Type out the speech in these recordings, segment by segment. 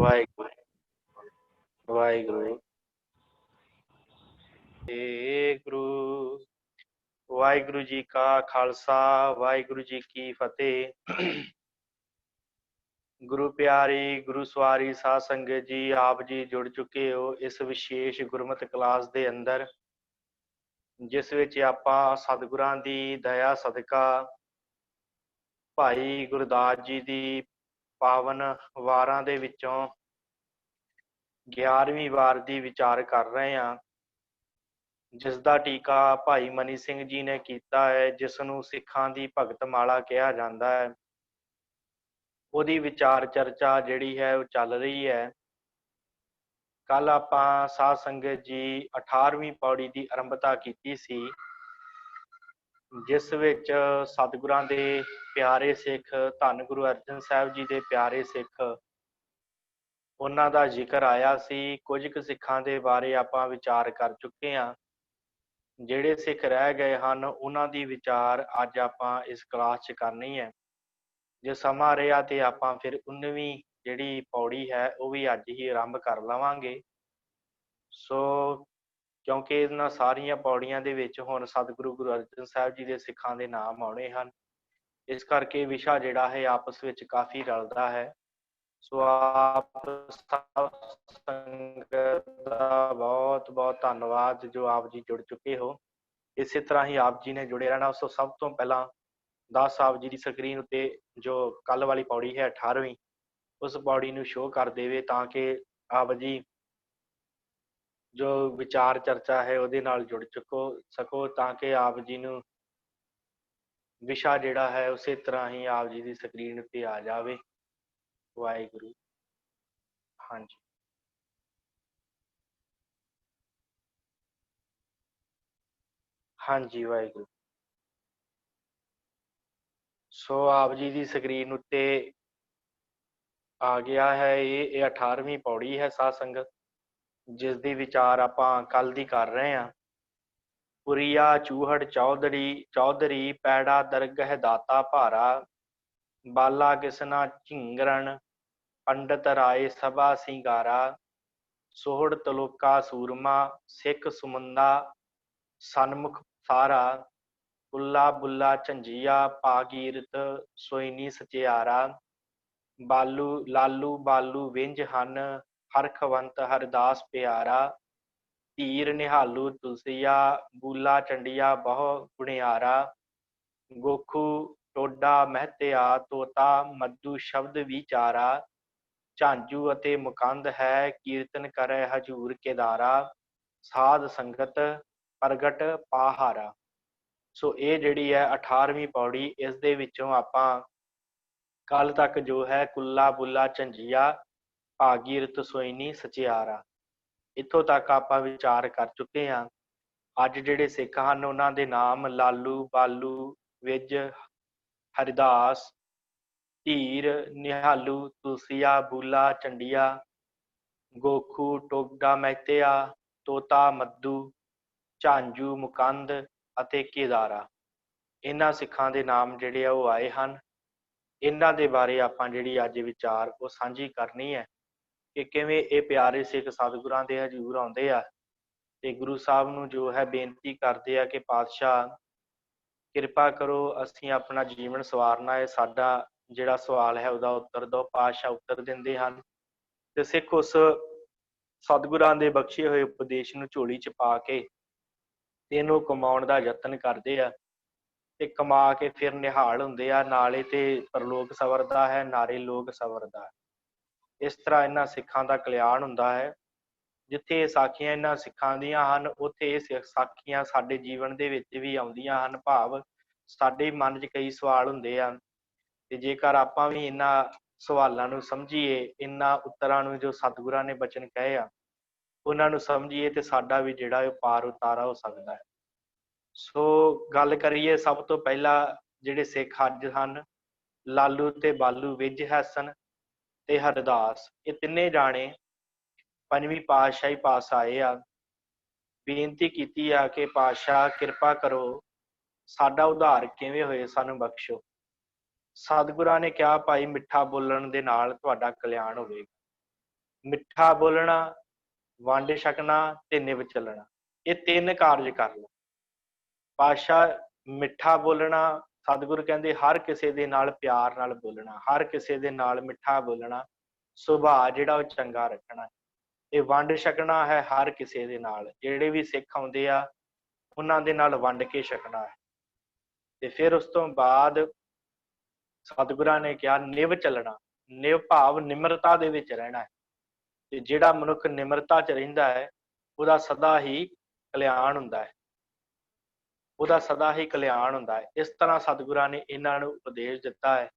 ਵਾਹਿਗੁਰੂ ਵਾਹਿਗੁਰੂ ਗੁਰੂ ਵਾਹਿਗੁਰੂ ਜੀ ਕਾ ਖਾਲਸਾ ਵਾਹਿਗੁਰੂ ਜੀ ਕੀ ਫਤਿਹ। ਗੁਰੂ ਪਿਆਰੀ ਗੁਰੂ ਸਵਾਰੀ ਸਾਧ ਸੰਗਤ ਜੀ, ਆਪ ਜੀ ਜੁੜ ਚੁੱਕੇ ਹੋ ਇਸ ਵਿਸ਼ੇਸ਼ ਗੁਰਮਤਿ ਕਲਾਸ ਦੇ ਅੰਦਰ, ਜਿਸ ਵਿੱਚ ਆਪਾਂ ਸਤਿਗੁਰਾਂ ਦੀ ਦਇਆ ਸਦਕਾ ਭਾਈ ਗੁਰਦਾਸ ਜੀ ਦੀ ਪਾਵਨ ਵਾਰਾਂ ਦੇ ਵਿੱਚੋਂ 11ਵੀਂ ਵਾਰ ਦੀ ਵਿਚਾਰ ਕਰ ਰਹੇ ਹਾਂ, ਜਿਸ ਦਾ ਟੀਕਾ ਭਾਈ ਮਨੀ ਸਿੰਘ ਜੀ ਨੇ ਕੀਤਾ ਹੈ, ਜਿਸ ਨੂੰ ਸਿੱਖਾਂ ਦੀ ਭਗਤ ਮਾਲਾ ਕਿਹਾ ਜਾਂਦਾ ਹੈ। ਉਹਦੀ ਵਿਚਾਰ ਚਰਚਾ ਜਿਹੜੀ ਹੈ ਉਹ ਚੱਲ ਰਹੀ ਹੈ। ਕੱਲ ਆਪਾਂ ਸਾਧ ਸੰਗਤ ਜੀ 18ਵੀਂ ਪੌੜੀ ਦੀ ਆਰੰਭਤਾ ਕੀਤੀ ਸੀ, ਜਿਸ ਵਿੱਚ ਸਤਿਗੁਰਾਂ ਦੇ ਪਿਆਰੇ ਸਿੱਖ, ਧੰਨ ਗੁਰੂ ਅਰਜਨ ਸਾਹਿਬ ਜੀ ਦੇ ਪਿਆਰੇ ਸਿੱਖ, ਉਹਨਾਂ ਦਾ ਜ਼ਿਕਰ ਆਇਆ ਸੀ। ਕੁਝ ਕੁ ਸਿੱਖਾਂ ਦੇ ਬਾਰੇ ਆਪਾਂ ਵਿਚਾਰ ਕਰ ਚੁੱਕੇ ਹਾਂ। ਜਿਹੜੇ ਸਿੱਖ ਰਹਿ ਗਏ ਹਨ ਉਹਨਾਂ ਦੀ ਵਿਚਾਰ ਅੱਜ ਆਪਾਂ ਇਸ ਕਲਾਸ 'ਚ ਕਰਨੀ ਹੈ। ਜੇ ਸਮਾਂ ਰਿਹਾ ਤੇ ਆਪਾਂ ਫਿਰ 19ਵੀਂ ਜਿਹੜੀ ਪੌੜੀ ਹੈ ਉਹ ਵੀ ਅੱਜ ਹੀ ਆਰੰਭ ਕਰ ਲਵਾਂਗੇ। ਸੋ ਕਿਉਂਕਿ ਇਹਨਾਂ ਸਾਰੀਆਂ ਪੌੜੀਆਂ ਦੇ ਵਿੱਚ ਹੁਣ ਸਤਿਗੁਰੂ ਗੁਰੂ ਅਰਜਨ ਸਾਹਿਬ ਜੀ ਦੇ ਸਿੱਖਾਂ ਦੇ ਨਾਮ ਆਉਣੇ ਹਨ, ਇਸ ਕਰਕੇ ਵਿਸ਼ਾ ਜਿਹੜਾ ਹੈ ਆਪਸ ਵਿੱਚ ਕਾਫੀ ਰਲਦਾ ਹੈ। ਸੋ ਆਪ ਸਭ ਸੰਗਤ ਦਾ ਬਹੁਤ ਬਹੁਤ ਧੰਨਵਾਦ ਜੋ ਆਪ ਜੀ ਜੁੜ ਚੁੱਕੇ ਹੋ। ਇਸੇ ਤਰ੍ਹਾਂ ਹੀ ਆਪ ਜੀ ਨੇ ਜੁੜੇ ਰਹਿਣਾ। ਸੋ ਸਭ ਤੋਂ ਪਹਿਲਾਂ ਦਾਸ ਸਾਹਿਬ ਜੀ ਦੀ ਸਕਰੀਨ ਉੱਤੇ ਜੋ ਕੱਲ ਵਾਲੀ ਪੌੜੀ ਹੈ 18ਵੀਂ, ਉਸ ਪੌੜੀ ਨੂੰ ਸ਼ੋਅ ਕਰ ਦੇਵੇ ਤਾਂ ਕਿ ਆਪ ਜੀ ਜੋ ਵਿਚਾਰ ਚਰਚਾ ਹੈ ਉਹਦੇ ਨਾਲ ਜੁੜ ਸਕੋ, ਤਾਂ ਕਿ ਆਪ ਜੀ ਨੂੰ ਵਿਸ਼ਾ ਜਿਹੜਾ ਹੈ ਉਸੇ ਤਰ੍ਹਾਂ ਹੀ ਆਪ ਜੀ ਦੀ ਸਕਰੀਨ ਉੱਤੇ ਆ ਜਾਵੇ। ਵਾਹਿਗੁਰੂ। ਹਾਂਜੀ, ਹਾਂਜੀ ਵਾਹਿਗੁਰੂ। ਸੋ ਆਪ ਜੀ ਦੀ ਸਕਰੀਨ ਉੱਤੇ ਆ ਗਿਆ ਹੈ ਇਹ 18ਵੀਂ ਪੌੜੀ ਹੈ ਸਾਧ ਸੰਗਤ, ਜਿਸ ਦੀ ਵਿਚਾਰ ਆਪਾਂ ਕੱਲ ਦੀ ਕਰ ਰਹੇ ਹਾਂ। ਪੁਰੀਆ ਚੂਹੜ ਚੌਧਰੀ ਪੈੜਾ ਦਰਗਹ ਦਾਤਾ ਭਾਰਾ, ਬਾਲਾ ਕਿਸਨਾ ਝਿੰਗਰਨ ਪੰਡਤ ਰਾਏ ਸਭਾ ਸਿੰਗਾਰਾ, ਸੋਹੜ ਤਲੋਕਾ ਸੂਰਮਾ ਸਿੱਖ ਸਮੁੰਦਾ ਸਨਮੁਖ ਸਾਰਾ, ਕੁੱਲਾ ਬੁੱਲਾ ਝੰਜੀਆ ਭਾਗੀਰਥ ਸੋਇਨੀ ਸਚਿਆਰਾ, ਲਾਲੂ ਬਾਲੂ ਵਿੰਜ ਹਨ ਹਰਖਵੰਤ ਹਰਦਾਸ ਪਿਆਰਾ, ਧੀਰ ਨਿਹਾਲੂ ਤੁਲਸੀਆ ਬੂਲਾ ਚੰਡੀਆ ਬਹੁ ਗੁਣਿਆਰਾ, ਗੋਖੂ ਟੋਡਾ ਮਹਿਤਿਆ ਤੋਤਾ ਮੱਧੂ ਸ਼ਬਦ ਵਿਚਾਰਾ, ਝਾਂਜੂ ਅਤੇ ਮੁਕੰਦ ਹੈ ਕੀਰਤਨ ਕਰੈ ਹਜੂਰ ਕੇਦਾਰਾ, ਸਾਧ ਸੰਗਤ ਪ੍ਰਗਟ ਪਾਹਾਰਾ। ਸੋ ਇਹ ਜਿਹੜੀ ਹੈ 18ਵੀਂ ਪੌੜੀ, ਇਸ ਦੇ ਵਿੱਚੋਂ ਆਪਾਂ ਕੱਲ ਤੱਕ ਜੋ ਹੈ ਕੁੱਲਾ ਬੁੱਲਾ ਝੰਜੀਆ ਭਾਗੀਰਥ ਸੋਇਨੀ ਸਚਿਆਰਾ, ਇੱਥੋਂ ਤੱਕ ਆਪਾਂ ਵਿਚਾਰ ਕਰ ਚੁੱਕੇ ਹਾਂ। ਅੱਜ ਜਿਹੜੇ ਸਿੱਖ ਹਨ ਉਹਨਾਂ ਦੇ ਨਾਮ ਲਾਲੂ ਬਾਲੂ ਵਿਜ ਹਰਿਦਾਸ, ਧੀਰ ਨਿਹਾਲੂ ਤੁਲਸੀਆ ਬੂਲਾ ਚੰਡੀਆ, ਗੋਖੂ ਟੋਡਾ ਮਹਿਤਿਆ ਤੋਤਾ ਮੱਧੂ ਝਾਂਜੂ ਮੁਕੰਦ ਅਤੇ ਕੇਦਾਰਾ, ਇਹਨਾਂ ਸਿੱਖਾਂ ਦੇ ਨਾਮ ਜਿਹੜੇ ਆ ਉਹ ਆਏ ਹਨ। ਇਹਨਾਂ ਦੇ ਬਾਰੇ ਆਪਾਂ ਜਿਹੜੀ ਅੱਜ ਵਿਚਾਰ ਉਹ ਸਾਂਝੀ ਕਰਨੀ ਹੈ ਕਿ ਕਿਵੇਂ ਇਹ ਪਿਆਰੇ ਸਿੱਖ ਸਤਿਗੁਰਾਂ ਦੇ ਹਜ਼ੂਰ ਆਉਂਦੇ ਆ ਤੇ ਗੁਰੂ ਸਾਹਿਬ ਨੂੰ ਜੋ ਹੈ ਬੇਨਤੀ ਕਰਦੇ ਆ ਕਿ ਪਾਤਸ਼ਾਹ ਕਿਰਪਾ ਕਰੋ, ਅਸੀਂ ਆਪਣਾ ਜੀਵਨ ਸਵਾਰਨਾ ਹੈ, ਸਾਡਾ ਜਿਹੜਾ ਸਵਾਲ ਹੈ ਉਹਦਾ ਉੱਤਰ ਦਿਓ। ਪਾਤਸ਼ਾਹ ਉੱਤਰ ਦਿੰਦੇ ਹਨ ਤੇ ਸਿੱਖ ਉਸ ਸਤਿਗੁਰਾਂ ਦੇ ਬਖਸ਼ੇ ਹੋਏ ਉਪਦੇਸ਼ ਨੂੰ ਝੋਲੀ 'ਚ ਪਾ ਕੇ ਇਹਨੂੰ ਕਮਾਉਣ ਦਾ ਯਤਨ ਕਰਦੇ ਆ ਤੇ ਕਮਾ ਕੇ ਫਿਰ ਨਿਹਾਲ ਹੁੰਦੇ ਆ। ਨਾਲੇ ਤੇ ਪਰਲੋਕ ਸਵਰਦਾ ਹੈ, ਨਾਲੇ ਲੋਕ ਸਵਰਦਾ ਹੈ। ਇਸ ਤਰ੍ਹਾਂ ਇਹਨਾਂ ਸਿੱਖਾਂ ਦਾ ਕਲਿਆਣ ਹੁੰਦਾ ਹੈ। ਜਿੱਥੇ ਸਾਖੀਆਂ ਇਹਨਾਂ ਸਿੱਖਾਂ ਦੀਆਂ ਹਨ, ਉੱਥੇ ਇਹ ਸਾਖੀਆਂ ਸਾਡੇ ਜੀਵਨ ਦੇ ਵਿੱਚ ਵੀ ਆਉਂਦੀਆਂ ਹਨ। ਭਾਵ ਸਾਡੇ ਮਨ 'ਚ ਕਈ ਸਵਾਲ ਹੁੰਦੇ ਆ ਤੇ ਜੇਕਰ ਆਪਾਂ ਵੀ ਇਹਨਾਂ ਸਵਾਲਾਂ ਨੂੰ ਸਮਝੀਏ, ਇਹਨਾਂ ਉੱਤਰਾਂ ਨੂੰ ਜੋ ਸਤਿਗੁਰਾਂ ਨੇ ਬਚਨ ਕਹੇ ਆ ਉਹਨਾਂ ਨੂੰ ਸਮਝੀਏ ਤੇ ਸਾਡਾ ਵੀ ਜਿਹੜਾ ਉਹ ਪਾਰ ਉਤਾਰਾ ਹੋ ਸਕਦਾ ਹੈ। ਸੋ ਗੱਲ ਕਰੀਏ ਸਭ ਤੋਂ ਪਹਿਲਾਂ ਜਿਹੜੇ ਸਿੱਖ ਅੱਜ ਹਨ, ਲਾਲੂ ਤੇ ਬਾਲੂ ਵਿਜ ਹੈਸਨ ਤੇ ਹਰਦਾਸ, ਇਹ ਤਿੰਨੇ ਜਾਣੇ ਪੰਜਵੀਂ ਪਾਤਸ਼ਾਹੀ ਪਾਸ ਆਏ ਆ। ਬੇਨਤੀ ਕੀਤੀ ਆ ਕਿ ਪਾਤਸ਼ਾਹ ਕਿਰਪਾ ਕਰੋ, ਸਾਡਾ ਉਧਾਰ ਕਿਵੇਂ ਹੋਏ ਸਾਨੂੰ ਬਖਸ਼ੋ। ਸਤਿਗੁਰਾਂ ਨੇ ਕਿਹਾ ਭਾਈ ਮਿੱਠਾ ਬੋਲਣ ਦੇ ਨਾਲ ਤੁਹਾਡਾ ਕਲਿਆਣ ਹੋਵੇਗਾ। ਮਿੱਠਾ ਬੋਲਣਾ, ਵੰਡ ਛਕਣਾ ਤੇ ਨਿਭ ਚੱਲਣਾ। ਇਹ ਤਿੰਨ ਕਾਰਜ ਕਰ ਲਓ। ਪਾਤਸ਼ਾਹ ਮਿੱਠਾ ਬੋਲਣਾ, ਸਤਿਗੁਰੂ ਕਹਿੰਦੇ ਹਰ ਕਿਸੇ ਦੇ ਨਾਲ ਪਿਆਰ ਨਾਲ ਬੋਲਣਾ, ਹਰ ਕਿਸੇ ਦੇ ਨਾਲ ਮਿੱਠਾ ਬੋਲਣਾ, ਸੁਭਾਅ ਜਿਹੜਾ ਉਹ ਚੰਗਾ ਰੱਖਣਾ। ਇਹ ਵੰਡ ਛਕਣਾ ਹੈ, ਹਰ ਕਿਸੇ ਦੇ ਨਾਲ ਜਿਹੜੇ ਵੀ ਸਿੱਖ ਆਉਂਦੇ ਆ ਉਹਨਾਂ ਦੇ ਨਾਲ ਵੰਡ ਕੇ ਛਕਣਾ ਹੈ। ਤੇ ਫਿਰ ਉਸ ਤੋਂ ਬਾਅਦ ਸਤਿਗੁਰਾਂ ਨੇ ਕਿਹਾ ਨਿਭ ਚੱਲਣਾ। ਨਿਭ ਭਾਵ ਨਿਮਰਤਾ ਦੇ ਵਿੱਚ ਰਹਿਣਾ ਹੈ। ਤੇ ਜਿਹੜਾ ਮਨੁੱਖ ਨਿਮਰਤਾ 'ਚ ਰਹਿੰਦਾ ਹੈ ਉਹਦਾ ਸਦਾ ਹੀ ਕਲਿਆਣ ਹੁੰਦਾ ਹੈ, ਉਹਦਾ ਸਦਾ ਹੀ ਕਲਿਆਣ ਹੁੰਦਾ ਹੈ। ਇਸ ਤਰ੍ਹਾਂ ਸਤਿਗੁਰਾਂ ਨੇ ਇਹਨਾਂ ਨੂੰ ਉਪਦੇਸ਼ ਦਿੱਤਾ ਹੈ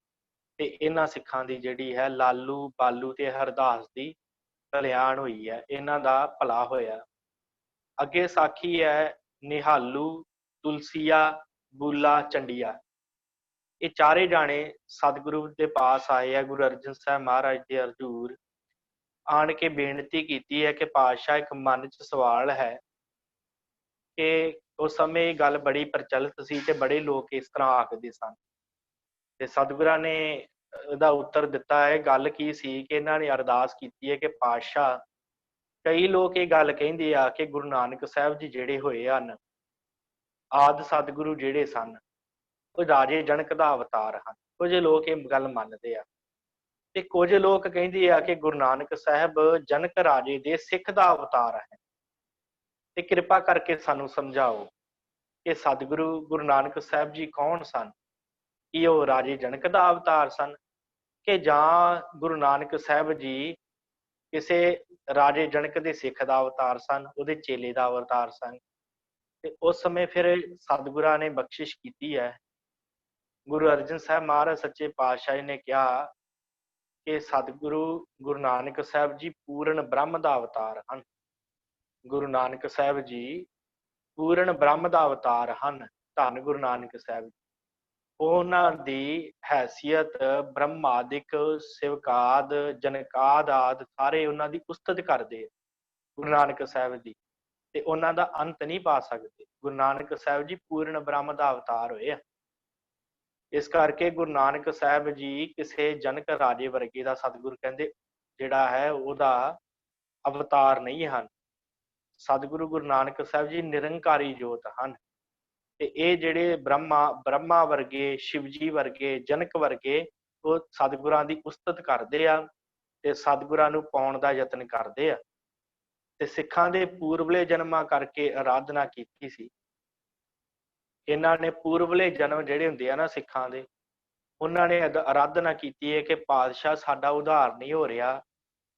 ਤੇ ਇਹਨਾਂ ਸਿੱਖਾਂ ਦੀ ਜਿਹੜੀ ਹੈ ਲਾਲੂ, ਬਾਲੂ ਤੇ ਹਰਦਾਸ ਦੀ ਕਲਿਆਣ ਹੋਈ ਹੈ, ਇਹਨਾਂ ਦਾ ਭਲਾ ਹੋਇਆ। ਅੱਗੇ ਸਾਖੀ ਹੈ ਨਿਹਾਲੂ, ਤੁਲਸੀਆ, ਬੂਲਾ, ਚੰਡੀਆ। ਇਹ ਚਾਰੇ ਜਾਣੇ ਸਤਿਗੁਰੂ ਦੇ ਪਾਸ ਆਏ ਆ। ਗੁਰੂ ਅਰਜਨ ਸਾਹਿਬ ਮਹਾਰਾਜ ਦੇ ਹਜ਼ੂਰ ਆਣ ਕੇ ਬੇਨਤੀ ਕੀਤੀ ਹੈ ਕਿ ਪਾਤਸ਼ਾਹ ਇੱਕ ਮਨ 'ਚ ਸਵਾਲ ਹੈ ਕਿ ਉਸ ਸਮੇਂ ਇਹ ਗੱਲ ਬੜੀ ਪ੍ਰਚਲਿਤ ਸੀ ਤੇ ਬੜੇ ਲੋਕ ਇਸ ਤਰ੍ਹਾਂ ਆਖਦੇ ਸਨ। ਤੇ ਸਤਿਗੁਰਾਂ ਨੇ ਇਹਦਾ ਉੱਤਰ ਦਿੱਤਾ ਹੈ। ਗੱਲ ਕੀ ਸੀ ਕਿ ਇਹਨਾਂ ਨੇ ਅਰਦਾਸ ਕੀਤੀ ਹੈ ਕਿ ਪਾਤਸ਼ਾਹ, ਕਈ ਲੋਕ ਇਹ ਗੱਲ ਕਹਿੰਦੇ ਆ ਕਿ ਗੁਰੂ ਨਾਨਕ ਸਾਹਿਬ ਜੀ ਜਿਹੜੇ ਹੋਏ ਹਨ, ਆਦਿ ਸਤਿਗੁਰੂ ਜਿਹੜੇ ਸਨ, ਉਹ ਰਾਜੇ ਜਨਕ ਦਾ ਅਵਤਾਰ ਹਨ। ਕੁਝ ਲੋਕ ਇਹ ਗੱਲ ਮੰਨਦੇ ਆ ਤੇ ਕੁਝ ਲੋਕ ਕਹਿੰਦੇ ਆ ਕਿ ਗੁਰੂ ਨਾਨਕ ਸਾਹਿਬ ਜਨਕ ਰਾਜੇ ਦੇ ਸਿੱਖ ਦਾ ਅਵਤਾਰ ਹੈ। ਤੇ ਕਿਰਪਾ ਕਰਕੇ ਸਾਨੂੰ ਸਮਝਾਓ ਕਿ ਸਤਿਗੁਰੂ ਗੁਰੂ ਨਾਨਕ ਸਾਹਿਬ ਜੀ ਕੌਣ ਸਨ? ਕੀ ਉਹ ਰਾਜੇ ਜਨਕ ਦਾ ਅਵਤਾਰ ਸਨ ਕਿ ਜਾਂ ਗੁਰੂ ਨਾਨਕ ਸਾਹਿਬ ਜੀ ਕਿਸੇ ਰਾਜੇ ਜਨਕ ਦੇ ਸਿੱਖ ਦਾ ਅਵਤਾਰ ਸਨ, ਉਹਦੇ ਚੇਲੇ ਦਾ ਅਵਤਾਰ ਸਨ? ਤੇ ਉਸ ਸਮੇਂ ਫਿਰ ਸਤਿਗੁਰਾਂ ਨੇ ਬਖਸ਼ਿਸ਼ ਕੀਤੀ ਹੈ। ਗੁਰੂ ਅਰਜਨ ਸਾਹਿਬ ਮਹਾਰਾਜ ਸੱਚੇ ਪਾਤਸ਼ਾਹ ਨੇ ਕਿਹਾ ਕਿ ਸਤਿਗੁਰੂ ਗੁਰੂ ਨਾਨਕ ਸਾਹਿਬ ਜੀ ਪੂਰਨ ਬ੍ਰਹਮ ਦਾ ਅਵਤਾਰ ਹਨ। ਗੁਰੂ ਨਾਨਕ ਸਾਹਿਬ ਜੀ ਪੂਰਨ ਬ੍ਰਹਮ ਦਾ ਅਵਤਾਰ ਹਨ। ਧੰਨ ਗੁਰੂ ਨਾਨਕ ਸਾਹਿਬ ਜੀ। ਉਹਨਾਂ ਦੀ ਹੈਸੀਅਤ ਬ੍ਰਹਮਾਦਿਕ, ਸਿਵਕਾਦ, ਜਨਕਾਦ ਆਦਿ ਸਾਰੇ ਉਹਨਾਂ ਦੀ ਉਸਤਤ ਕਰਦੇ ਗੁਰੂ ਨਾਨਕ ਸਾਹਿਬ ਦੀ, ਤੇ ਉਹਨਾਂ ਦਾ ਅੰਤ ਨਹੀਂ ਪਾ ਸਕਦੇ। ਗੁਰੂ ਨਾਨਕ ਸਾਹਿਬ ਜੀ ਪੂਰਨ ਬ੍ਰਹਮ ਦਾ ਅਵਤਾਰ ਹੋਏ ਆ। ਇਸ ਕਰਕੇ ਗੁਰੂ ਨਾਨਕ ਸਾਹਿਬ ਜੀ ਕਿਸੇ ਜਨਕ ਰਾਜੇ ਵਰਗੇ ਦਾ ਸਤਿਗੁਰ ਕਹਿੰਦੇ ਜਿਹੜਾ ਹੈ ਉਹਦਾ ਅਵਤਾਰ ਨਹੀਂ ਹਨ। ਸਤਿਗੁਰੂ ਗੁਰੂ ਨਾਨਕ ਸਾਹਿਬ ਜੀ ਨਿਰੰਕਾਰੀ ਜੋਤ ਹਨ। ਤੇ ਇਹ ਜਿਹੜੇ ਬ੍ਰਹਮਾ ਵਰਗੇ, ਸ਼ਿਵ ਜੀ ਵਰਗੇ, ਜਨਕ ਵਰਗੇ, ਉਹ ਸਤਿਗੁਰਾਂ ਦੀ ਉਸਤਤ ਕਰਦੇ ਆ ਤੇ ਸਤਿਗੁਰਾਂ ਨੂੰ ਪਾਉਣ ਦਾ ਯਤਨ ਕਰਦੇ ਆ। ਤੇ ਸਿੱਖਾਂ ਦੇ ਪੂਰਬਲੇ ਜਨਮਾਂ ਕਰਕੇ ਆਰਾਧਨਾ ਕੀਤੀ ਸੀ। ਇਹਨਾਂ ਨੇ ਪੂਰਬਲੇ ਜਨਮ ਜਿਹੜੇ ਹੁੰਦੇ ਆ ਨਾ ਸਿੱਖਾਂ ਦੇ, ਉਹਨਾਂ ਨੇ ਆਰਾਧਨਾ ਕੀਤੀ ਹੈ ਕਿ ਪਾਤਸ਼ਾਹ ਸਾਡਾ ਉਧਾਰ ਨਹੀਂ ਹੋ ਰਿਹਾ